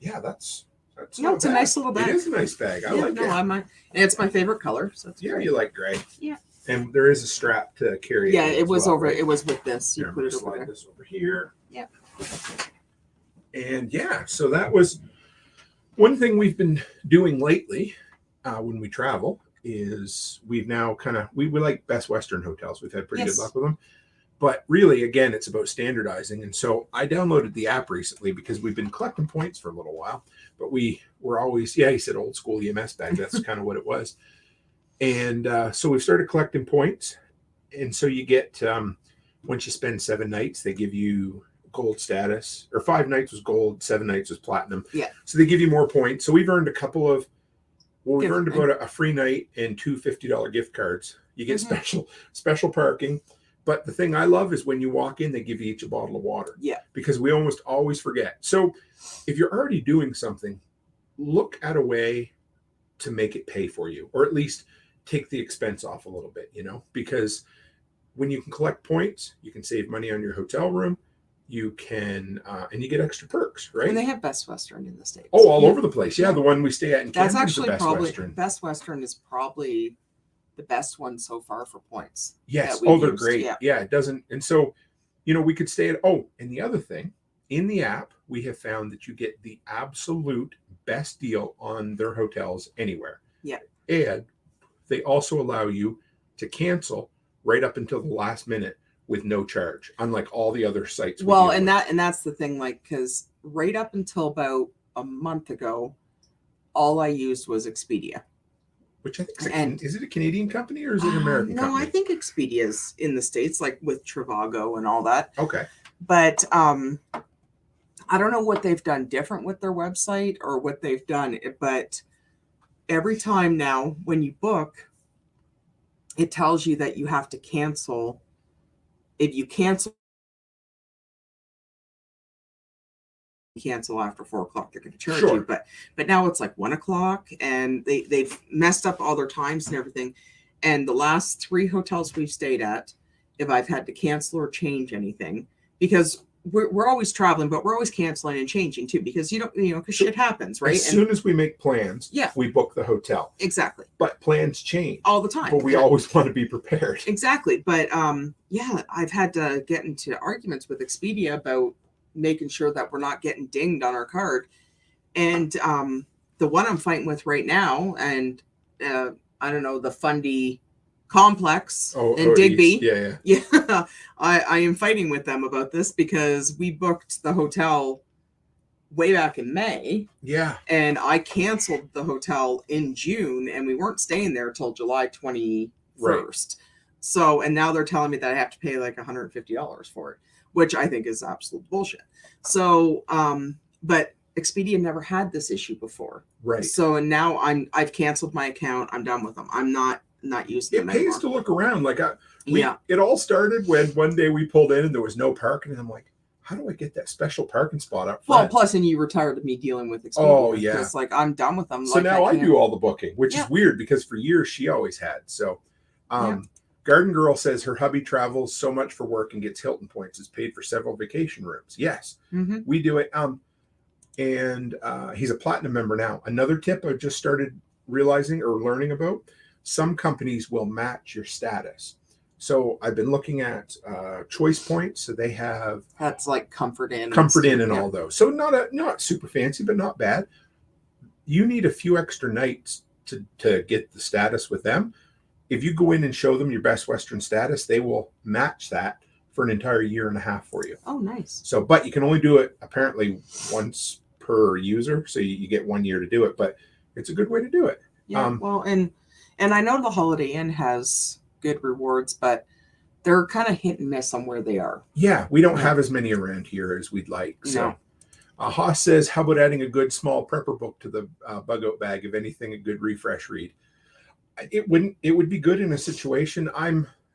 that's it's a nice little bag. It is a nice bag. I like it. And it's my favorite color. So it's great. You like gray. Yeah. And there is a strap to carry it. Yeah, it was over. Right? It was with this. You put it over there. This over here. Yeah. And so that was one thing we've been doing lately when we travel is we've now we like Best Western hotels. We've had pretty good luck with them. But really, again, it's about standardizing. And so I downloaded the app recently because we've been collecting points for a little while. But we were always, he said old school EMS bag. That's kind of what it was. And so we've started collecting points. And so you get, once you spend 7 nights, they give you gold status. Or 5 nights was gold, 7 nights was platinum. Yeah. So they give you more points. So we've earned a couple of, we've earned about a free night and 2 $50 gift cards. You get special parking. But the thing I love is when you walk in, they give you each a bottle of water. Yeah. Because we almost always forget. So if you're already doing something, look at a way to make it pay for you, or at least take the expense off a little bit, because when you can collect points, you can save money on your hotel room. You can, and you get extra perks, right? And they have Best Western in the States. Oh, all over the place. Yeah. The one we stay at in Canada. That's actually Best Best Western is probably the best one so far for points. Yes. Oh, they're great. Yeah. It doesn't. And so, we could stay at, and the other thing in the app, we have found that you get the absolute best deal on their hotels anywhere. Yeah. And they also allow you to cancel right up until the last minute with no charge, unlike all the other sites. Well, and that's the thing, because right up until about a month ago, all I used was Expedia. Which I think is it a Canadian company or is it an American company? No, I think Expedia's in the States, like with Trivago and all that. Okay. But I I don't know what they've done different with their website or what they've done, but every time now when you book, it tells you that you have to cancel. If you cancel after 4 o'clock, they're going to charge you. But now it's like 1 o'clock, and they've messed up all their times and everything. And the last 3 hotels we've stayed at, if I've had to cancel or change anything, because we're always traveling, but we're always canceling and changing too, because because shit happens, right? As soon as we make plans, we book the hotel. Exactly. But plans change all the time. But we always want to be prepared. Exactly. But I've had to get into arguments with Expedia about making sure that we're not getting dinged on our card. And the one I'm fighting with right now, and I don't know, the Fundy Complex in Digby. Yeah. I am fighting with them about this because we booked the hotel way back in May. Yeah. And I canceled the hotel in June, and we weren't staying there till July 21st. Right. So, and now they're telling me that I have to pay like $150 for it, which I think is absolute bullshit. So, but Expedia never had this issue before. Right. So, and now I've canceled my account. I'm done with them. I'm not using them anymore. It pays to look around. Like it all started when one day we pulled in and there was no parking, and I'm like, how do I get that special parking spot up front? Well, plus, and you were tired of me dealing with Expedia. Oh, yeah. It's like, I'm done with them. So like, now I do all the booking, which is weird because for years she always had. So, Garden Girl says her hubby travels so much for work and gets Hilton points. Is paid for several vacation rooms. Yes, we do it. And he's a platinum member now. Another tip I just started realizing or learning about, some companies will match your status. So I've been looking at Choice Points. So they have that's like Comfort Inn and all those. So not super fancy, but not bad. You need a few extra nights to get the status with them. If you go in and show them your Best Western status, they will match that for an entire year and a half for you. Oh, nice. So, but you can only do it apparently once per user. So you get 1 year to do it, but it's a good way to do it. Yeah. Well, and I know the Holiday Inn has good rewards, but they're kind of hit and miss on where they are. Yeah. We don't have as many around here as we'd like. So Haas says, how about adding a good small prepper book to the bug out bag? If anything, a good refresh read. It would be good in a situation.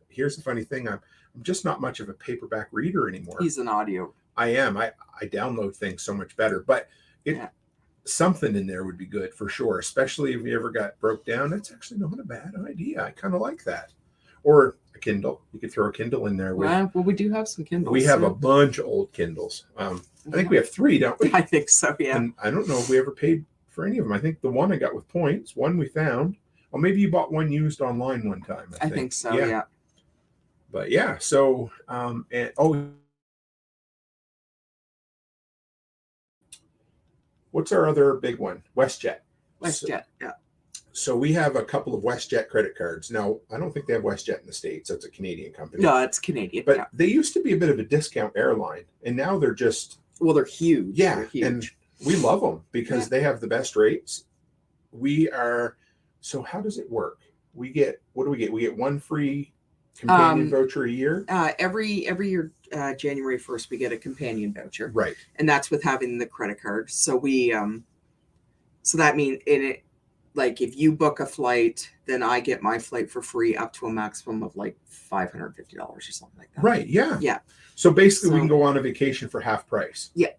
Here's the funny thing. I'm just not much of a paperback reader anymore. He's an audio. I am. I download things so much better, but something in there would be good for sure. Especially if you ever got broke down. That's actually not a bad idea. I kind of like that. Or a Kindle. You could throw a Kindle in there. Well, we do have some Kindles. We have a bunch of old Kindles. I think we have 3, don't we? I think so. Yeah. And I don't know if we ever paid for any of them. I think the one I got with points, one we found. Well, maybe you bought one used online one time. I think so. Yeah. But yeah, so what's our other big one? WestJet. Yeah. So we have a couple of WestJet credit cards. Now, I don't think they have WestJet in the States. It's a Canadian company. No, it's Canadian. But they used to be a bit of a discount airline, and now they're just they're huge. Yeah, they're huge. And we love them because they have the best rates. So how does it work? We get what do we get? We get one free companion voucher a year. Every year, January 1st, we get a companion voucher. Right. And that's with having the credit card. So we so that means like if you book a flight, then I get my flight for free up to a maximum of like $550 or something like that. Right. Yeah. Yeah. So basically we can go on a vacation for half price. Yeah.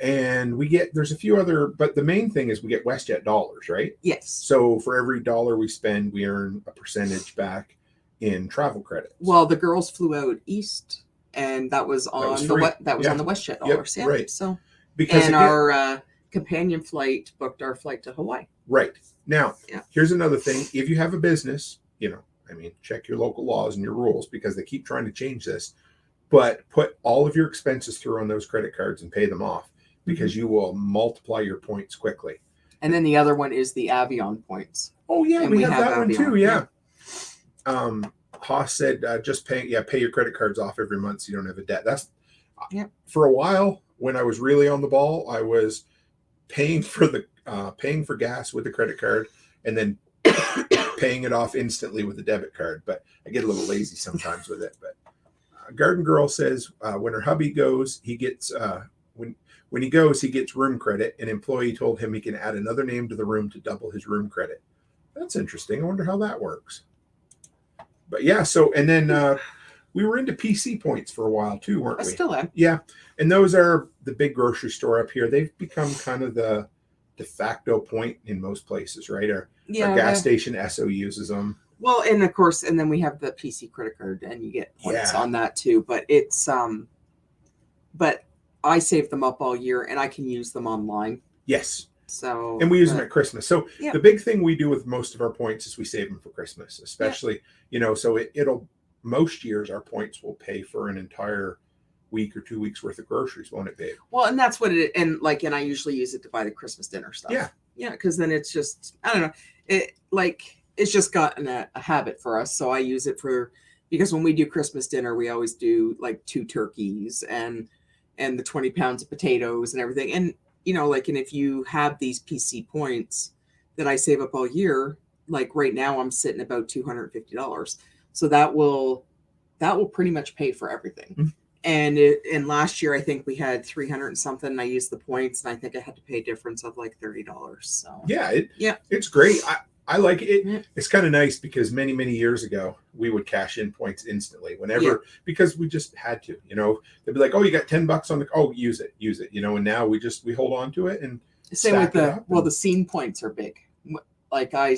And there's a few other, but the main thing is we get WestJet dollars, right? Yes. So for every dollar we spend, we earn a percentage back in travel credits. Well, the girls flew out east, and that was on on the WestJet dollars. Yep, right. So because our companion flight booked our flight to Hawaii. Right. Now, here's another thing. If you have a business, check your local laws and your rules because they keep trying to change this, but put all of your expenses through on those credit cards and pay them off because you will multiply your points quickly. And then the other one is the Avion points. Oh yeah, we have that Avion one too. Yeah. Haas said, just pay your credit cards off every month so you don't have a debt. That's for a while when I was really on the ball, I was paying for gas with the credit card and then paying it off instantly with the debit card. But I get a little lazy sometimes with it. But Garden Girl says when her hubby goes, he gets when he goes, he gets room credit. An employee told him he can add another name to the room to double his room credit. That's interesting. I wonder how that works. But yeah, so and then we were into PC points for a while too, weren't we? I still am. Yeah, and those are the big grocery store up here. They've become kind of the de facto point in most places, right? Our gas station Esso uses them. Well, and of course, and then we have the PC credit card, and you get points on that too. But it's but I save them up all year, and I can use them online. Yes. So and we use them at Christmas. So the big thing we do with most of our points is we save them for Christmas, especially so it'll most years our points will pay for an entire week or 2 weeks worth of groceries, won't it, babe? Well, and that's what it and I usually use it to buy the Christmas dinner stuff. Yeah, because then it's just I don't know it's just gotten a habit for us. So I use it because when we do Christmas dinner, we always do like 2 turkeys and the 20 pounds of potatoes and everything. And and if you have these PC points that I save up all year, like right now I'm sitting about $250. So that will pretty much pay for everything. Mm-hmm. And last year I think we had 300 and something. And I used the points, and I think I had to pay a difference of like $30. So it's great. I like it. Yeah. It's kind of nice because many, many years ago, we would cash in points instantly because we just had to, they'd be like, oh, you got $10 on use it. And now we hold on to it. And same with the scene points are big. Like I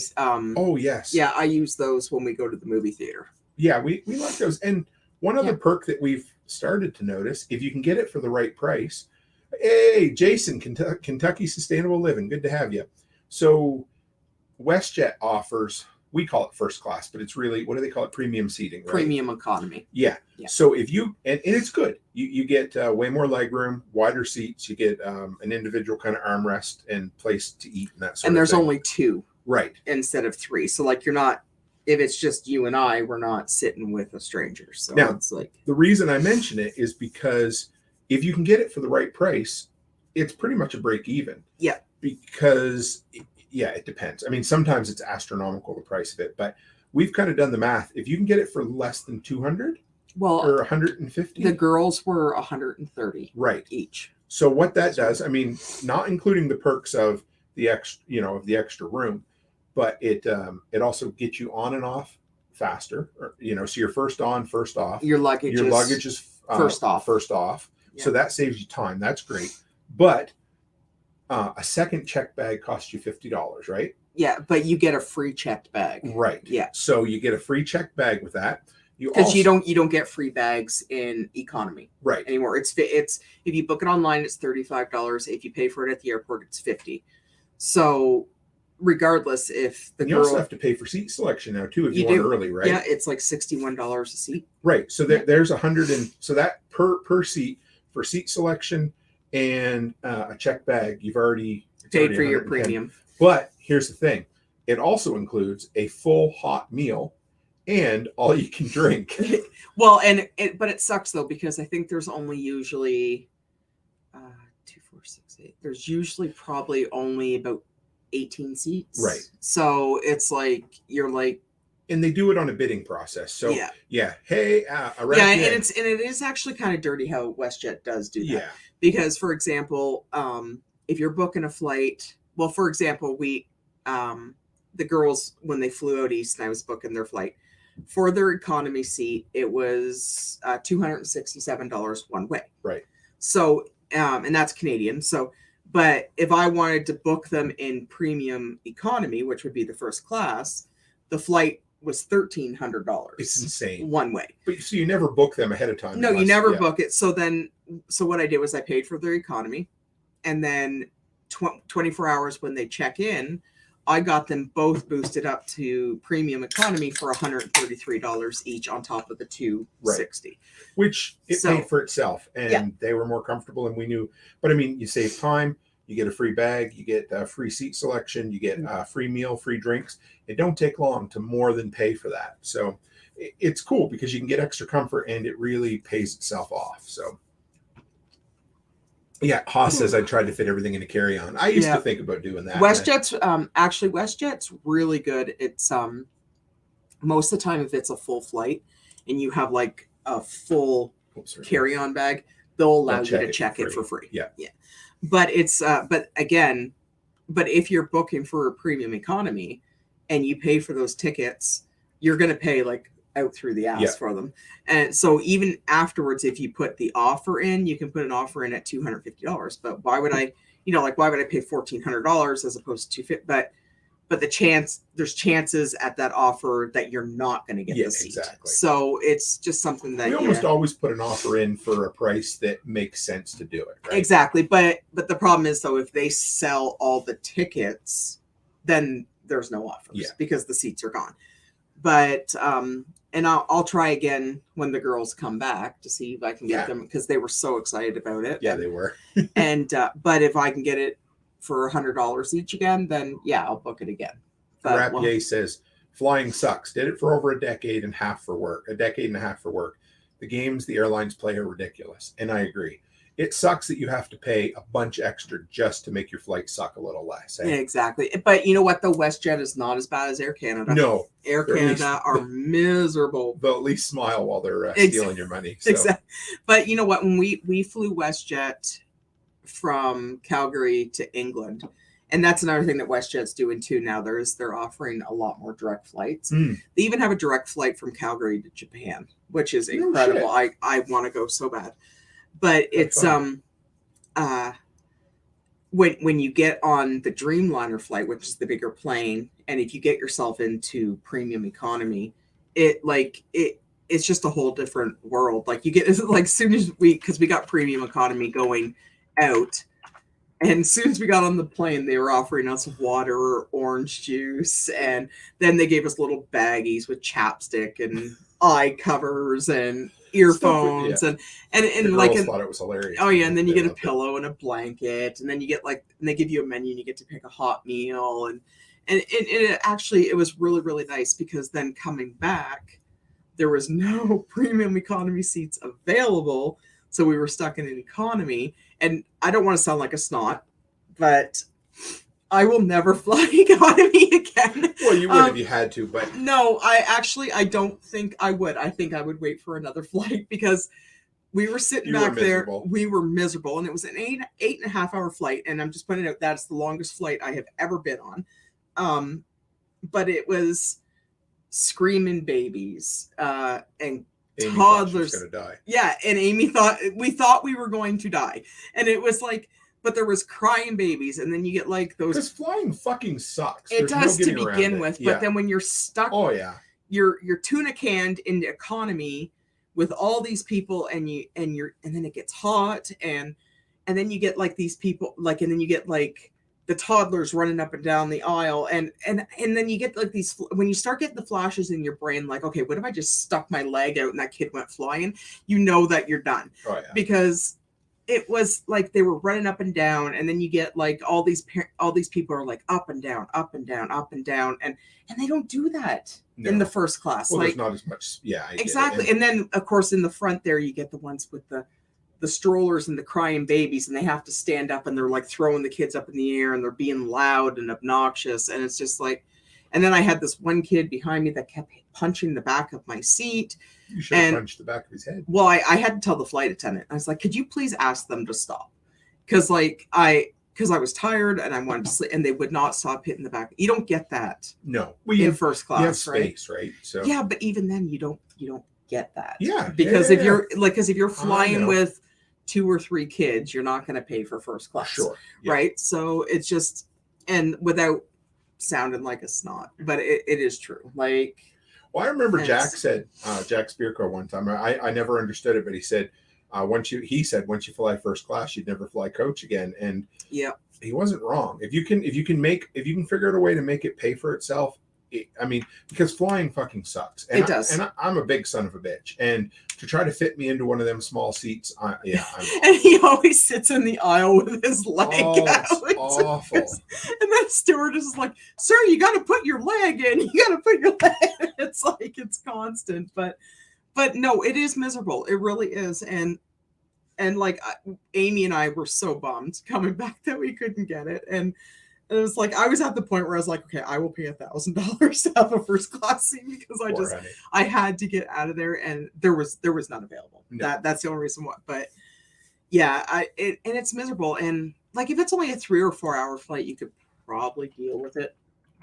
use those when we go to the movie theater. Yeah, we like those. And one other perk that we've started to notice, if you can get it for the right price. Hey, Jason, Kentucky Sustainable Living. Good to have you. So WestJet offers, we call it first class, but it's really, what do they call it? Premium seating, right? Premium economy. Yeah. So if you, and it's good, you get way more leg room, wider seats, you get an individual kind of armrest and place to eat and that sort of thing. And there's only 2. Right. Instead of 3. So like you're not, if it's just you and I, we're not sitting with a stranger. So now, it's like. The reason I mention it is because if you can get it for the right price, it's pretty much a break even. Yeah. Because it depends. I mean, sometimes it's astronomical, the price of it, but we've kind of done the math. If you can get it for less than 200 or 150, the girls were 130 right each. So what that does, I mean, not including the perks of the extra room, but it also gets you on and off faster, so you're first on, first off. Your luggage is first off. Yeah. So that saves you time. That's great. But a second check bag costs you $50, right? Yeah, but you get a free checked bag. Right. Yeah. So you get a free checked bag with that. Because you don't get free bags in economy anymore. It's if you book it online, it's $35. If you pay for it at the airport, it's $50. So regardless, if you also have to pay for seat selection now too if you want early, right? Yeah, it's like $61 a seat. Right. So there's 100 so that per seat for seat selection and a check bag, you've already paid for your premium. But here's the thing: it also includes a full hot meal and all you can drink. Well, but it sucks though because I think there's only usually 2, 4, 6, 8. There's usually probably only about 18 seats. Right. So it's like you're like. And they do it on a bidding process. So yeah. Hey, and it is actually kind of dirty how WestJet does do that. Yeah. Because for example, if you're booking a flight, well, for example, we the girls when they flew out east and I was booking their flight for their economy seat, it was $267 one way. Right. So and that's Canadian. So but if I wanted to book them in premium economy, which would be the first class, the flight was $1,300. It's insane. One way. But so you never book them ahead of time. No, you never book it. So what I did was I paid for their economy, and then 24 hours when they check in, I got them both boosted up to premium economy for $133 each on top of the $260. Right. Which paid for itself, and they were more comfortable, and we knew. But I mean, you save time. You get a free bag, you get a free seat selection, you get a free meal, free drinks. It don't take long to more than pay for that. So it's cool because you can get extra comfort and it really pays itself off. So yeah, Haas says I tried to fit everything in a carry-on. I used to think about doing that. WestJet's really good. It's most of the time if it's a full flight and you have like a full carry-on bag, they'll allow you to check it for free. Yeah. But it's but if you're booking for a premium economy and you pay for those tickets, you're going to pay like out through the ass for them. And so even afterwards, if you put the offer in, you can put an offer in at $250. But why would I, why would I pay $1,400 as opposed to $250? But there's chances at that offer that you're not going to get the seat. Exactly. So it's just something that we almost always put an offer in for a price that makes sense to do it. Right? Exactly. But the problem is though, if they sell all the tickets, then there's no offers because the seats are gone. But and I'll try again when the girls come back to see if I can get them, because they were so excited about it. Yeah, they were. And but if I can get it for $100 each again, then I'll book it again. But, Rapier says flying sucks. Did it for over a decade and a half for work. The games the airlines play are ridiculous, and I agree. It sucks that you have to pay a bunch extra just to make your flight suck a little less. Eh? Exactly. But you know what? The WestJet is not as bad as Air Canada. No. Air Canada are miserable. They'll at least smile while they're stealing your money. So. Exactly. But you know what? When we flew WestJet from Calgary to England, and that's another thing that WestJet's doing too now. They're offering a lot more direct flights. They even have a direct flight from Calgary to Japan, which is incredible. I want to go so bad. But it's when you get on the Dreamliner flight, which is the bigger plane, and if you get yourself into premium economy, it's just a whole different world. Like you get like soon as because we got premium economy going out, and as soon as we got on the plane, they were offering us water or orange juice, and then they gave us little baggies with chapstick and eye covers and earphones and like thought it was hilarious. Oh yeah, and then you get a pillow and a blanket, and then you get and they give you a menu and you get to pick a hot meal, and it actually it was really, really nice, because then coming back there was no premium economy seats available, so we were stuck in an economy. And I don't want to sound like a snot, but I will never fly economy again. Well, you would if you had to, but no, I don't think I would. I think I would wait for another flight, because we were sitting back there. We were miserable, and it was an 8.5 hour flight. And I'm just pointing out that's the longest flight I have ever been on. But it was screaming babies and Amy toddlers. Gonna die. Yeah, and Amy we thought we were going to die, and it was like. But there was crying babies, and then you get like those. Because flying fucking sucks. It does to begin with, but then when you're stuck, you're tuna canned into economy with all these people, and then it gets hot, and then you get like these people and then you get like the toddlers running up and down the aisle, and then you get like these when you start getting the flashes in your brain, like, okay, what if I just stuck my leg out and that kid went flying? You know that you're done. Oh yeah. Because it was like they were running up and down, and then you get like all these people are like up and down, up and down, up and down, and they don't do that in the first class. Well, like there's not as much. Yeah, exactly. And then of course in the front there you get the ones with the strollers and the crying babies, and they have to stand up, and they're like throwing the kids up in the air, and they're being loud and obnoxious, and it's just like. And then I had this one kid behind me that kept punching the back of my seat. You should have punched the back of his head. Well, I had to tell the flight attendant. I was like, could you please ask them to stop? Because I was tired and I wanted to sleep, and they would not stop hitting the back. You don't get that. No. In first class, you have space, right? So yeah, but even then you don't get that. Yeah. Because if you're flying with 2 or 3 kids, you're not going to pay for first class. Sure. Yeah. Right? So it's just, and without sounding like a snot, but it is true. Like, well, I remember Jack Spirko one time. I never understood it, but he said once you fly first class, you'd never fly coach again. And yeah, he wasn't wrong. If you can figure out a way to make it pay for itself. Because flying fucking sucks. And it does. And I'm a big son of a bitch. And to try to fit me into one of them small seats, I'm and he always sits in the aisle with his leg out. It's awful. And that stewardess is like, "Sir, you got to put your leg in. You got to put your leg in." It's like it's constant, but no, it is miserable. It really is. And like Amy and I were so bummed coming back that we couldn't get it. And it was like I was at the point where I was like, okay, I will pay $1,000 to have a first class seat, because I had to get out of there, and there was none available. No. That's the only reason why. But and it's miserable. And like, if it's only a 3 or 4 hour flight, you could probably deal with it.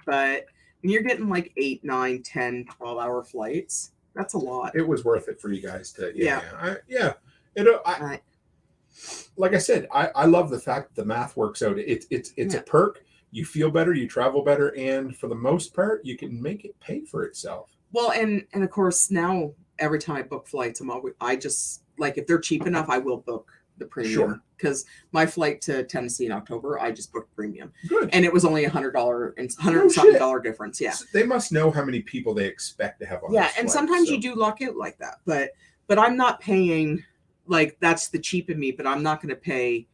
But when you're getting like 8, 9, 10, 12 hour flights, that's a lot. It was worth it for you guys to, Right. Like I said, I love the fact that the math works out. It's a perk. You feel better, you travel better, and for the most part, you can make it pay for itself. Well, and of course now every time I book flights, I just like, if they're cheap enough, I will book the premium, because my flight to Tennessee in October, I just booked premium. Good. And it was only $100 and $100 difference. Yeah. So they must know how many people they expect to have on. Yeah, this and flight, sometimes you do luck out like that, but I'm not paying, like, that's the cheap in me, but I'm not going to pay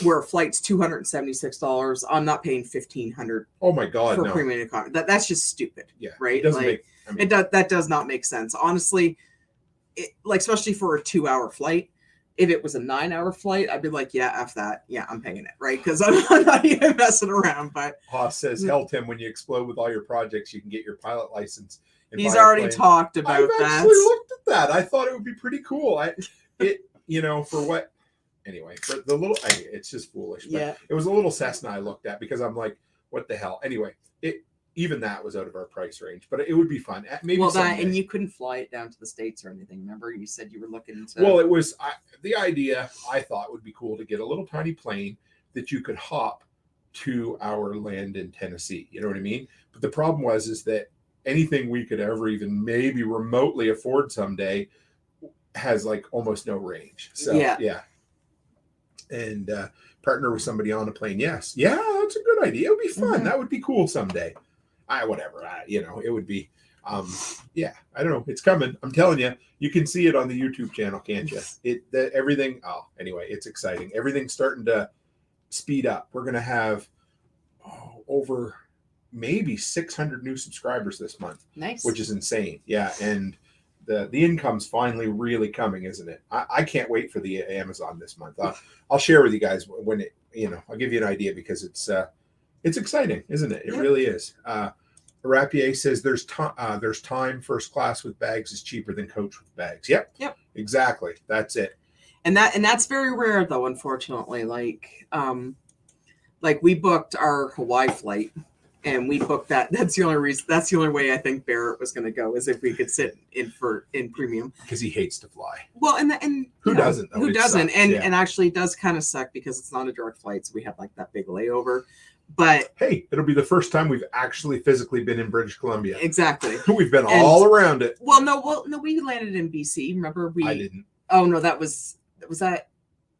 where a flight's $276. I'm not paying $1,500. Oh my God, for no. premium economy. That's just stupid. Yeah, right. It doesn't like, that does not make sense, honestly. Like, especially for a 2 hour flight. If it was a 9 hour flight, I'd be like, yeah, F that. Yeah, I'm paying it, right? Because I'm not even messing around. But Haas says, hell, Tim, when you explode with all your projects, you can get your pilot license. He's already talked about I've that. actually looked at that. I thought it would be pretty cool. For what? Anyway, for the little, it's just foolish. But yeah. It was a little Cessna I looked at because I'm like, what the hell? Anyway, even that was out of our price range, but it would be fun. Maybe someday. And you couldn't fly it down to the States or anything. Remember, you said you were looking into. Well, it was the idea. I thought would be cool to get a little tiny plane that you could hop to our land in Tennessee. You know what I mean? But the problem is that anything we could ever even maybe remotely afford someday has like almost no range. So yeah. And partner with somebody on a plane. Yes. Yeah, that's a good idea. It would be fun. Mm-hmm. That would be cool someday. Whatever. It would be. I don't know. It's coming. I'm telling you. You can see it on the YouTube channel, can't you? Everything. Oh, anyway, it's exciting. Everything's starting to speed up. We're gonna have over maybe 600 new subscribers this month. Nice. Which is insane. Yeah, and the income's finally really coming, isn't it? I can't wait for the Amazon this month. I'll share with you guys when it. I'll give you an idea because it's exciting, isn't it? It really is. Rapier says there's time. First class with bags is cheaper than coach with bags. Yep. Exactly. That's it. And that's very rare though, unfortunately. Like we booked our Hawaii flight, and we booked that. That's the only reason. That's the only way I think Barrett was going to go, is if we could sit in premium. Because he hates to fly. Well, and who doesn't? Though? Who doesn't? And actually, it does kind of suck because it's not a direct flight, so we have like that big layover. But hey, it'll be the first time we've actually physically been in British Columbia. Exactly. We've been all around it. Well, no, we landed in BC. Remember I didn't. Oh no, was that.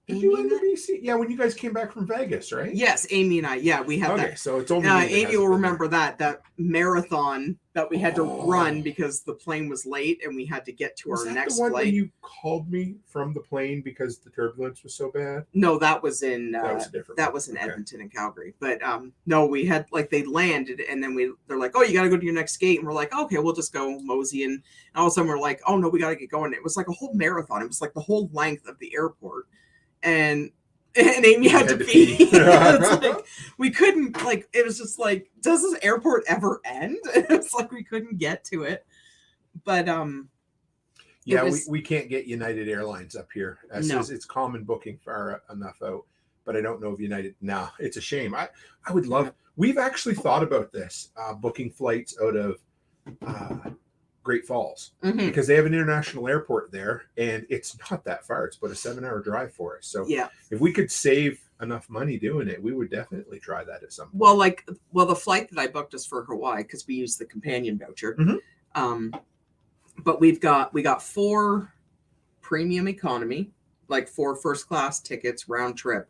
Did you land in BC? Yeah, when you guys came back from Vegas, right? Yes, Amy and I. Yeah, we had that. Okay, so it's only. Amy will remember that marathon that we had to run because the plane was late and we had to get to our next the one flight. Where you called me from the plane because the turbulence was so bad? No, that was in. That was in Edmonton and Calgary. But no, we had they landed and then they're like, oh, you got to go to your next gate, and we're like, okay, we'll just go mosey, and all of a sudden we're like, oh no, we got to get going. It was like a whole marathon. It was like the whole length of the airport. And Amy had to pee. It's like, we couldn't, it was just like, does this airport ever end? It's like we couldn't get to it. But we can't get United Airlines up here. It's common booking far enough out, but I don't know if United. No, it's a shame. I would love. We've actually thought about this, booking flights out of Great Falls, because they have an international airport there, and it's not that far. It's about a 7-hour drive for us. So if we could save enough money doing it, we would definitely try that at some point. Well, the flight that I booked is for Hawaii because we used the companion voucher. But we got 4 premium economy, 4 first class tickets round trip,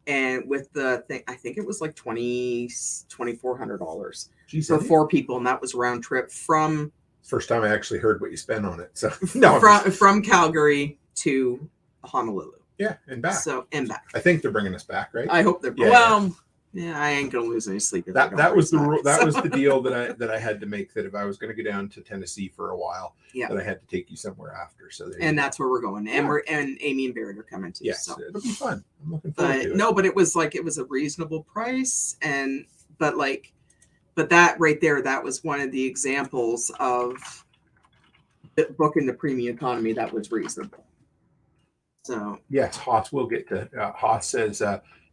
and with the thing, I think it was like $2,400 for 4 people, and that was round trip from. First time I actually heard what you spent on it. So from Calgary to Honolulu. Yeah, and back. And back. I think they're bringing us back, right? I hope they're. I ain't gonna lose any sleep. That was the rule. That was the deal that I had to make. That if I was going to go down to Tennessee for a while, that I had to take you somewhere after. So that's where we're going. And and Amy and Barrett are coming too. Yes, so it'll be fun. I'm looking forward to it. No, but it was a reasonable price, But that right there, that was one of the examples of booking the premium economy that was reasonable. So yes, Haas will get to. Haas says,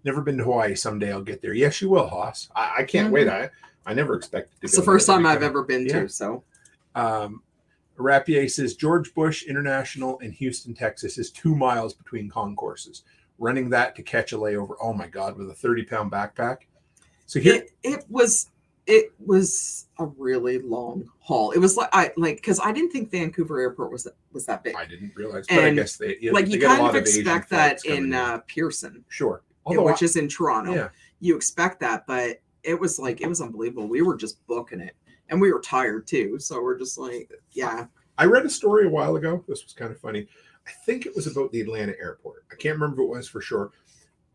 "Never been to Hawaii. Someday I'll get there." Yes, you will, Haas. I can't wait. I never expected to. It's go the first there. time I've ever been to. So, Rapier says George Bush International in Houston, Texas, is 2 miles between concourses. Running that to catch a layover. Oh my God, with a 30-pound backpack. So here it was a really long haul. It was because I didn't think Vancouver Airport was that big. I didn't realize, but I guess they you get kind a lot of expect that in Pearson, sure, which is in Toronto. Yeah. You expect that, but it was unbelievable. We were just booking it, and we were tired too, so we're just like, yeah. I read a story a while ago. This was kind of funny. I think it was about the Atlanta airport. I can't remember if it was for sure,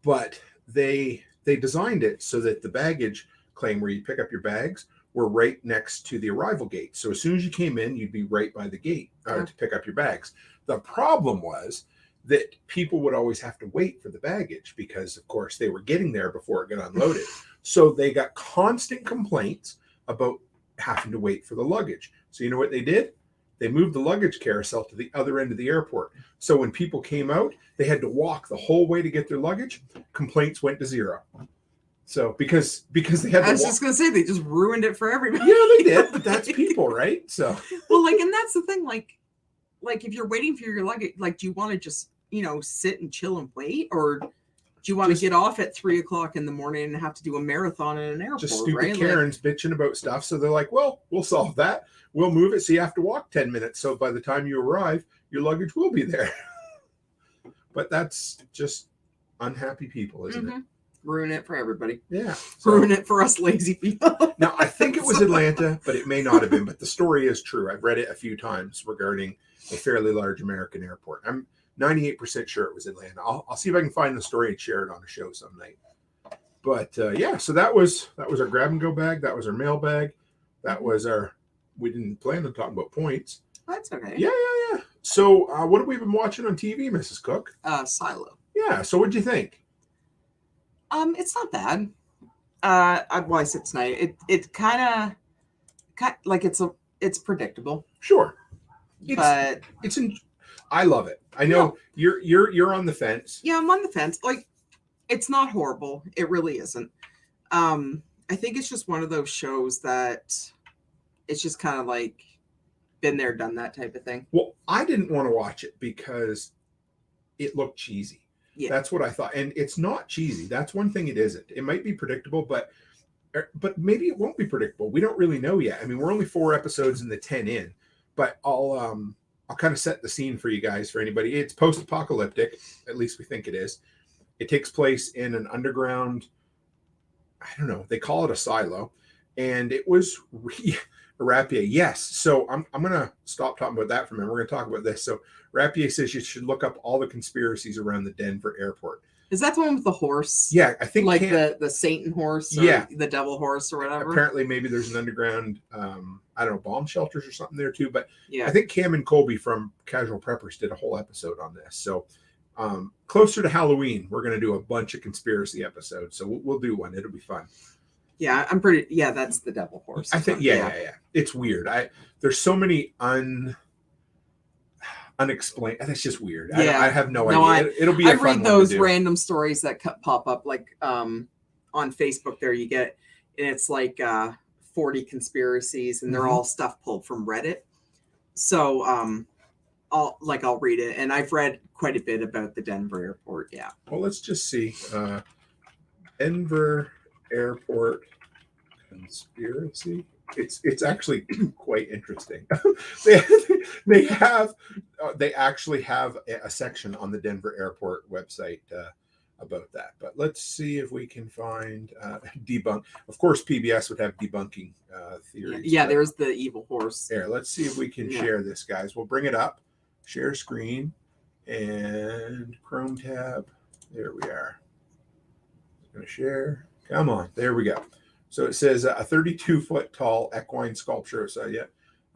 but they designed it so that the baggage claim where you pick up your bags were right next to the arrival gate. So as soon as you came in, you'd be right by the gate to pick up your bags. The problem was that people would always have to wait for the baggage because, of course, they were getting there before it got unloaded. So they got constant complaints about having to wait for the luggage. So you know what they did? They moved the luggage carousel to the other end of the airport. So when people came out, they had to walk the whole way to get their luggage. Complaints went to zero. So because they had to just going to say, they just ruined it for everybody. Yeah, they did, but that's people, right? So well, and that's the thing, like if you're waiting for your luggage, do you want to just, sit and chill and wait, or do you want to get off at 3:00 in the morning and have to do a marathon in an airport? Just stupid Karens bitching about stuff. So they're like, well, we'll solve that. We'll move it so you have to walk 10 minutes. So by the time you arrive, your luggage will be there. But that's just unhappy people, isn't it? Ruin it for everybody. Yeah. So, ruin it for us lazy people. Now, I think it was Atlanta, but it may not have been. But the story is true. I've read it a few times regarding a fairly large American airport. I'm 98% sure it was Atlanta. I'll see if I can find the story and share it on a show some night. But yeah, so that was our grab and go bag. That was our mail bag. That was we didn't plan on talking about points. That's okay. Yeah. So what have we been watching on TV, Mrs. Cook? Silo. Yeah. So what'd you think? It's not bad. I said tonight. It kind of like it's predictable. Sure. But I love it. I know you're on the fence. Yeah, I'm on the fence. Like, it's not horrible. It really isn't. I think it's just one of those shows that it's just kind of like been there, done that type of thing. Well, I didn't want to watch it because it looked cheesy. Yeah. That's what I thought. And it's not cheesy. That's one thing it isn't. It might be predictable, but maybe it won't be predictable. We don't really know yet. I mean, we're only 4 episodes in the 10 in, but I'll kind of set the scene for you guys, for anybody. It's post-apocalyptic, at least we think it is. It takes place in an underground, I don't know, they call it a silo. And it was Rapier. Yes. So I'm going to stop talking about that for a minute. We're going to talk about this. So Rapier says you should look up all the conspiracies around the Denver airport. Is that the one with the horse? Yeah, I think like the Satan horse, or the devil horse, or whatever. Apparently, maybe there's an underground, I don't know, bomb shelters or something there too. But yeah, I think Cam and Colby from Casual Preppers did a whole episode on this. So closer to Halloween, we're going to do a bunch of conspiracy episodes. So we'll do one. It'll be fun. Yeah, I'm pretty. Yeah, that's the devil horse. I think. Yeah. It's weird. There's so many unexplained. It's just weird. Yeah. I have no idea. It'll be. I read those random stories that pop up like on Facebook. There you get, and it's like 40 conspiracies, and they're all stuff pulled from Reddit. So I'll read it, and I've read quite a bit about the Denver airport. Yeah. Well, let's just see. Denver Airport conspiracy. It's actually quite interesting. they actually have a section on the Denver Airport website about that. But let's see if we can find debunk. Of course, PBS would have debunking theories. Yeah, there's the evil horse. There, let's see if we can share this, guys. We'll bring it up. Share screen and Chrome tab. There we are. I'm going to share. Come on. There we go. So it says a 32-foot tall equine sculpture. So yeah,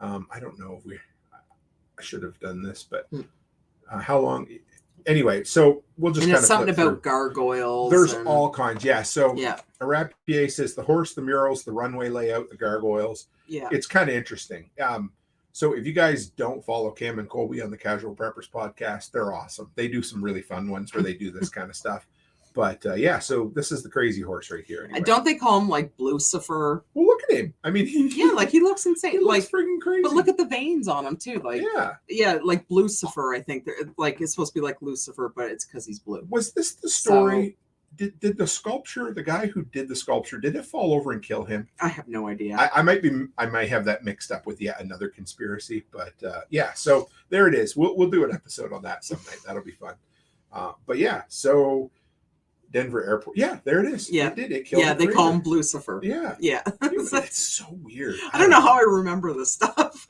I don't know if I should have done this, but how long? Anyway, so we'll just kind of something about gargoyles. There's all kinds. Yeah. So Rapier says the horse, the murals, the runway layout, the gargoyles. Yeah. It's kind of interesting. So if you guys don't follow Cam and Colby on the Casual Preppers podcast, they're awesome. They do some really fun ones where they do this kind of stuff. But yeah, so this is the crazy horse right here. Anyway. Don't they call him like Lucifer? Well, look at him. I mean, like he looks insane. He looks freaking crazy. But look at the veins on him too. Like like Lucifer. I think like it's supposed to be like Lucifer, but it's because he's blue. Was this the story? So, did the sculpture, the guy who did the sculpture, did it fall over and kill him? I have no idea. I might have that mixed up with yet another conspiracy, but yeah. So there it is. We'll do an episode on that some night. That'll be fun. But yeah, so. Denver Airport. Yeah, there it is. Yeah, it killed. Yeah, they call him Lucifer. Yeah, yeah. It's so weird. I don't know how I remember this stuff.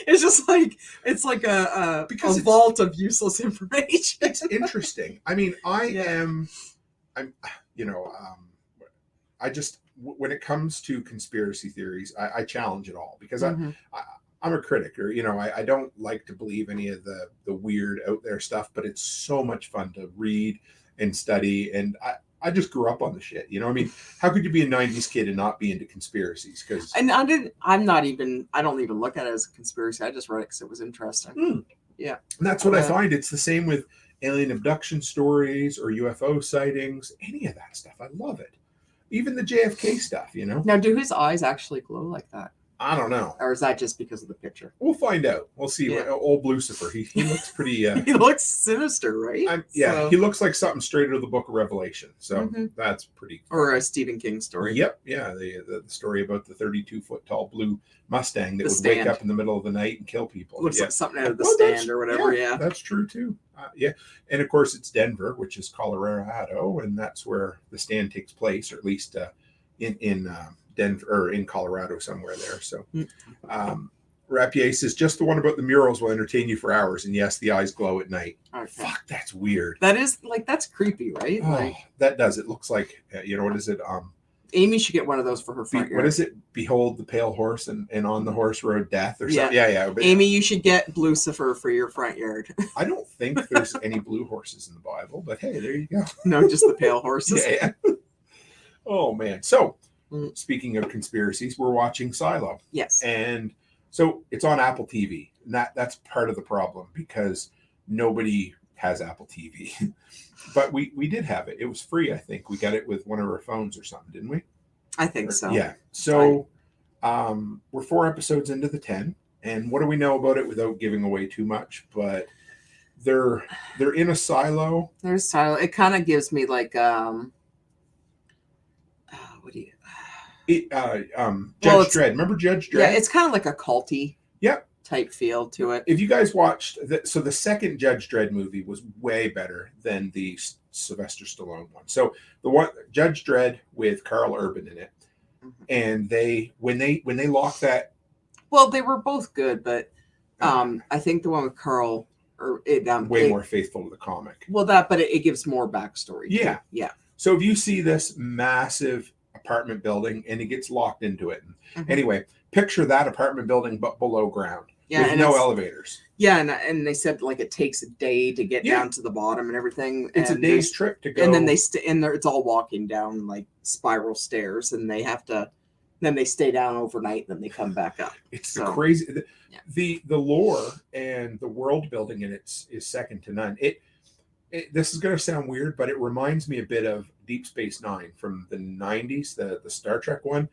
it's just like it's like a vault of useless information. It's interesting. I mean, I'm I just when it comes to conspiracy theories, I challenge it all because I'm a critic, or I don't like to believe any of the weird out there stuff, but it's so much fun to read and study, and I just grew up on the shit. I mean, how could you be a 90s kid and not be into conspiracies? Because I don't even look at it as a conspiracy. I just read it because it was interesting. Yeah, and that's what I find. It's the same with alien abduction stories or UFO sightings, any of that stuff. I love it. Even the JFK stuff, Now, do his eyes actually glow like that? I don't know. Or is that just because of the picture? We'll find out. We'll see. Yeah. Old Lucifer. He looks pretty... he looks sinister, right? He looks like something straight out of the book of Revelation. So that's pretty... Or a Stephen King story. Yep. Yeah. The story about the 32-foot tall blue Mustang that would wake up in the middle of the night and kill people. Looks like something out of the Stand or whatever. Yeah. That's true, too. Yeah. And, of course, it's Denver, which is Colorado, and that's where the Stand takes place, or at least in Denver or in Colorado somewhere there. So Rapier says just the one about the murals will entertain you for hours, and yes, the eyes glow at night. Okay. Fuck, that's weird. That is that's creepy, right? That does. It looks like what is it? Amy should get one of those for her front yard. What is it? Behold the pale horse, and on the horse rode death, or something. Yeah. But, Amy, you should get Lucifer for your front yard. I don't think there's any blue horses in the Bible, but hey, there you go. No, just the pale horses. Yeah. Oh man. So speaking of conspiracies, we're watching Silo. Yes. And so it's on Apple TV. And that's part of the problem because nobody has Apple TV. But we did have it. It was free, I think. We got it with one of our phones or something, didn't we? I think so. Yeah. So we're 4 episodes into the 10. And what do we know about it without giving away too much? But they're in a silo. There's silo. It kind of gives me like what do you Judge Dredd. Remember Judge Dredd? Yeah, it's kind of like a culty type feel to it. If you guys watched the second Judge Dredd movie was way better than the Sylvester Stallone one. So the one Judge Dredd with Carl Urban in it, and when they locked that. Well, they were both good, but I think the one with Carl way more faithful to the comic. Well, but it gives more backstory. Yeah, yeah. So if you see this massive apartment building and it gets locked into it, anyway, picture that apartment building but below ground. Yeah, with no elevators. Yeah, and they said like it takes a day to get down to the bottom and everything. It's a day's trip to go. And then they in there. It's all walking down like spiral stairs, and they have to. Then they stay down overnight, then they come back up. It's crazy. The lore and the world building in it is second to none. This is going to sound weird, but it reminds me a bit of Deep Space Nine from the 90s, the Star Trek one,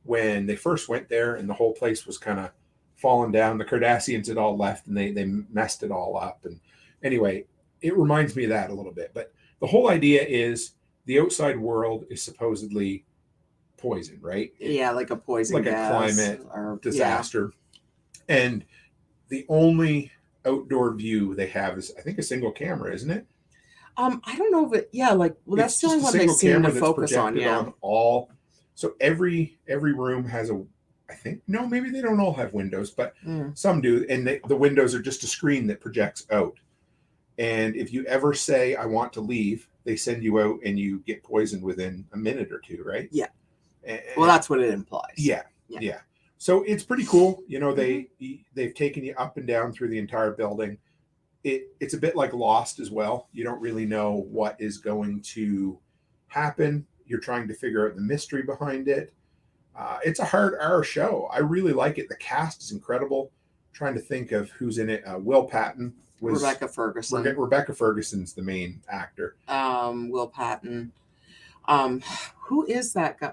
when they first went there and the whole place was kind of falling down. The Cardassians had all left and they messed it all up. And anyway, it reminds me of that a little bit. But the whole idea is the outside world is supposedly poison, right? Yeah, like a poison like gas, a climate or disaster. Yeah. And the only outdoor view they have is, I think, a single camera, isn't it? I don't know if that's the only one they seem to focus on. Yeah. On all. So every room has I think, no, maybe they don't all have windows, but some do. And the windows are just a screen that projects out. And if you ever say, I want to leave, they send you out and you get poisoned within a minute or two, right? Yeah. Well, that's what it implies. Yeah. So it's pretty cool. They've taken you up and down through the entire building. It's a bit like Lost as well. You don't really know what is going to happen. You're trying to figure out the mystery behind it. It's a hard hour show. I really like it. The cast is incredible. Trying to think of who's in it. Will Patton was Rebecca Ferguson. Rebecca Ferguson's the main actor. Will Patton. Who is that guy?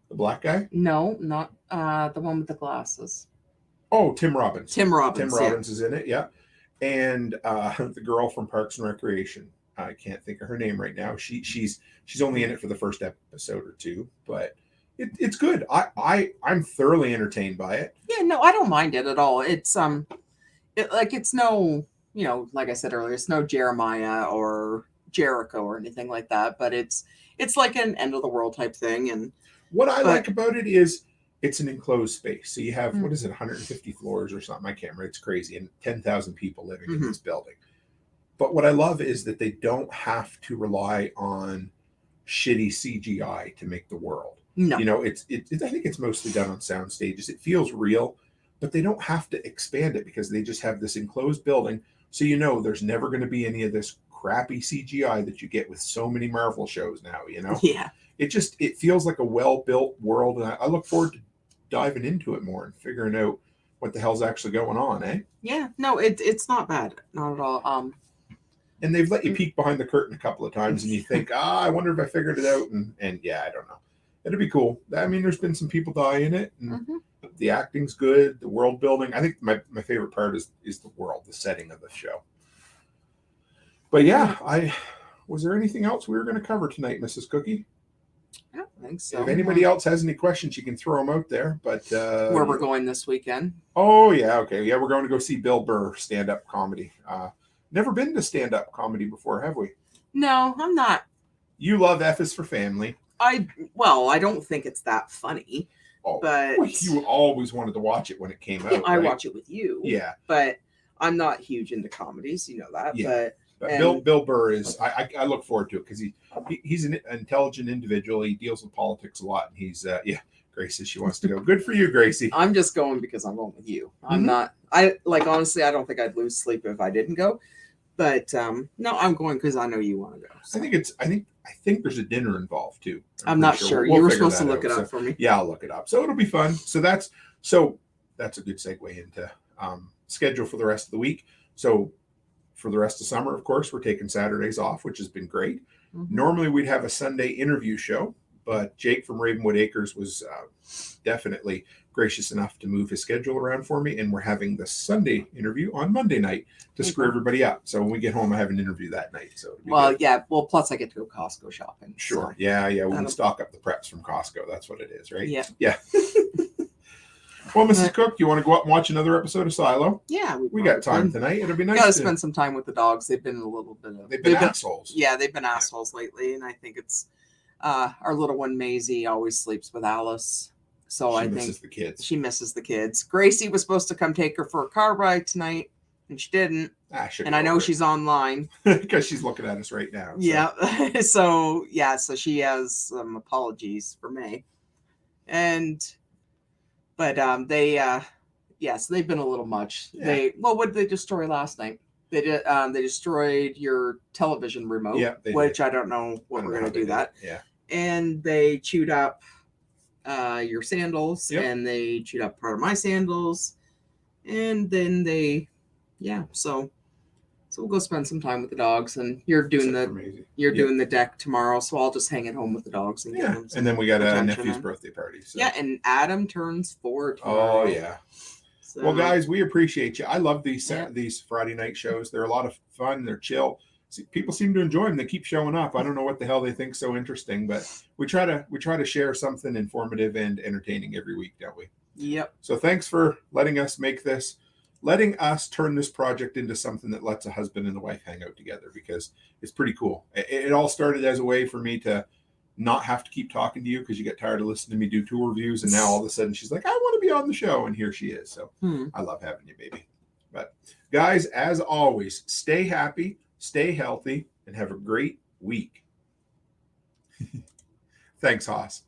The black guy? No, not the one with the glasses. Oh, Tim Robbins. Tim Robbins is in it, yeah. And the girl from Parks and Recreation. I can't think of her name right now. She's only in it for the first episode or two, but it's good. I'm thoroughly entertained by it. Yeah, no, I don't mind it at all. It's it's no, like I said earlier, it's no Jeremiah or Jericho or anything like that, but it's like an end of the world type thing. And what I like about it is it's an enclosed space. So you have, what is it, 150 floors or something? I can't remember. It's crazy. And 10,000 people living in this building. But what I love is that they don't have to rely on shitty CGI to make the world. No. I think it's mostly done on sound stages. It feels real, but they don't have to expand it because they just have this enclosed building. So there's never going to be any of this crappy CGI that you get with so many Marvel shows now, Yeah. It feels like a well-built world, and I look forward to diving into it more and figuring out what the hell's actually going on, eh? Yeah, no, it's not bad, not at all. And they've let you peek behind the curtain a couple of times, and you think, I wonder if I figured it out, and yeah, I don't know. It'll be cool. I mean, there's been some people die in it, and the acting's good, the world building. I think my favorite part is the world, the setting of the show. But yeah, was there anything else we were going to cover tonight, Mrs. Cookie? I don't think so. If anybody else has any questions, you can throw them out there. But where we're going this weekend? Oh yeah, okay, yeah, we're going to go see Bill Burr stand-up comedy. Never been to stand-up comedy before, have we? No, I'm not. You love F is for Family. I don't think it's that funny. Oh, but you always wanted to watch it when it came out. I right? watch it with you. Yeah, but I'm not huge into comedies. You know that. Yeah. But Bill Burr is. I look forward to it because he's an intelligent individual. He deals with politics a lot, and he's Grace says she wants to go. Good for you, Gracie. I'm just going because I'm going with you. I'm not. Honestly, I don't think I'd lose sleep if I didn't go. But no, I'm going because I know you want to go. So. I think there's a dinner involved too. I'm not sure. You were supposed to look it up for me. Yeah, I'll look it up. So it'll be fun. So that's a good segue into schedule for the rest of the week. So for the rest of summer, of course, we're taking Saturdays off, which has been great. Normally we'd have a Sunday interview show, but Jake from Ravenwood Acres was definitely gracious enough to move his schedule around for me, and we're having the Sunday interview on Monday night to screw everybody up. So when we get home, I have an interview that night. So plus I get to go Costco shopping. Sure. So yeah. We can stock up the preps from Costco. That's what it is, right? Yeah. Well, Mrs. Cook, you want to go up and watch another episode of Silo? Yeah, we got time tonight. It'll be nice. Got to spend some time with the dogs. They've been a little bit of. They've been assholes. Yeah, they've been assholes lately, and I think it's our little one Maisie always sleeps with Alice, so I think she misses the kids. Gracie was supposed to come take her for a car ride tonight, and she didn't. And I know she's online because she's looking at us right now. So. Yeah, so she has some apologies for me, But so they've been a little much. Yeah. What did they destroy last night? They did. They destroyed your television remote, which I don't know what we're going to do that. Yeah. And they chewed up your sandals, and they chewed up part of my sandals, and then So we'll go spend some time with the dogs, and you're doing doing the deck tomorrow, so I'll just hang at home with the dogs and get them some and then we got a nephew's birthday party. So. Yeah, and Adam turns 4 tomorrow. Oh yeah. So, well, guys, we appreciate you. I love these Friday night shows. They're a lot of fun. They're chill. People seem to enjoy them. They keep showing up. I don't know what the hell they think so interesting, but we try to share something informative and entertaining every week, don't we? Yep. So thanks for letting us turn this project into something that lets a husband and a wife hang out together, because it's pretty cool. It all started as a way for me to not have to keep talking to you because you get tired of listening to me do tour reviews, and now all of a sudden she's like, I want to be on the show, and here she is. So I love having you, baby. But guys, as always, stay happy, stay healthy, and have a great week. Thanks, Haas.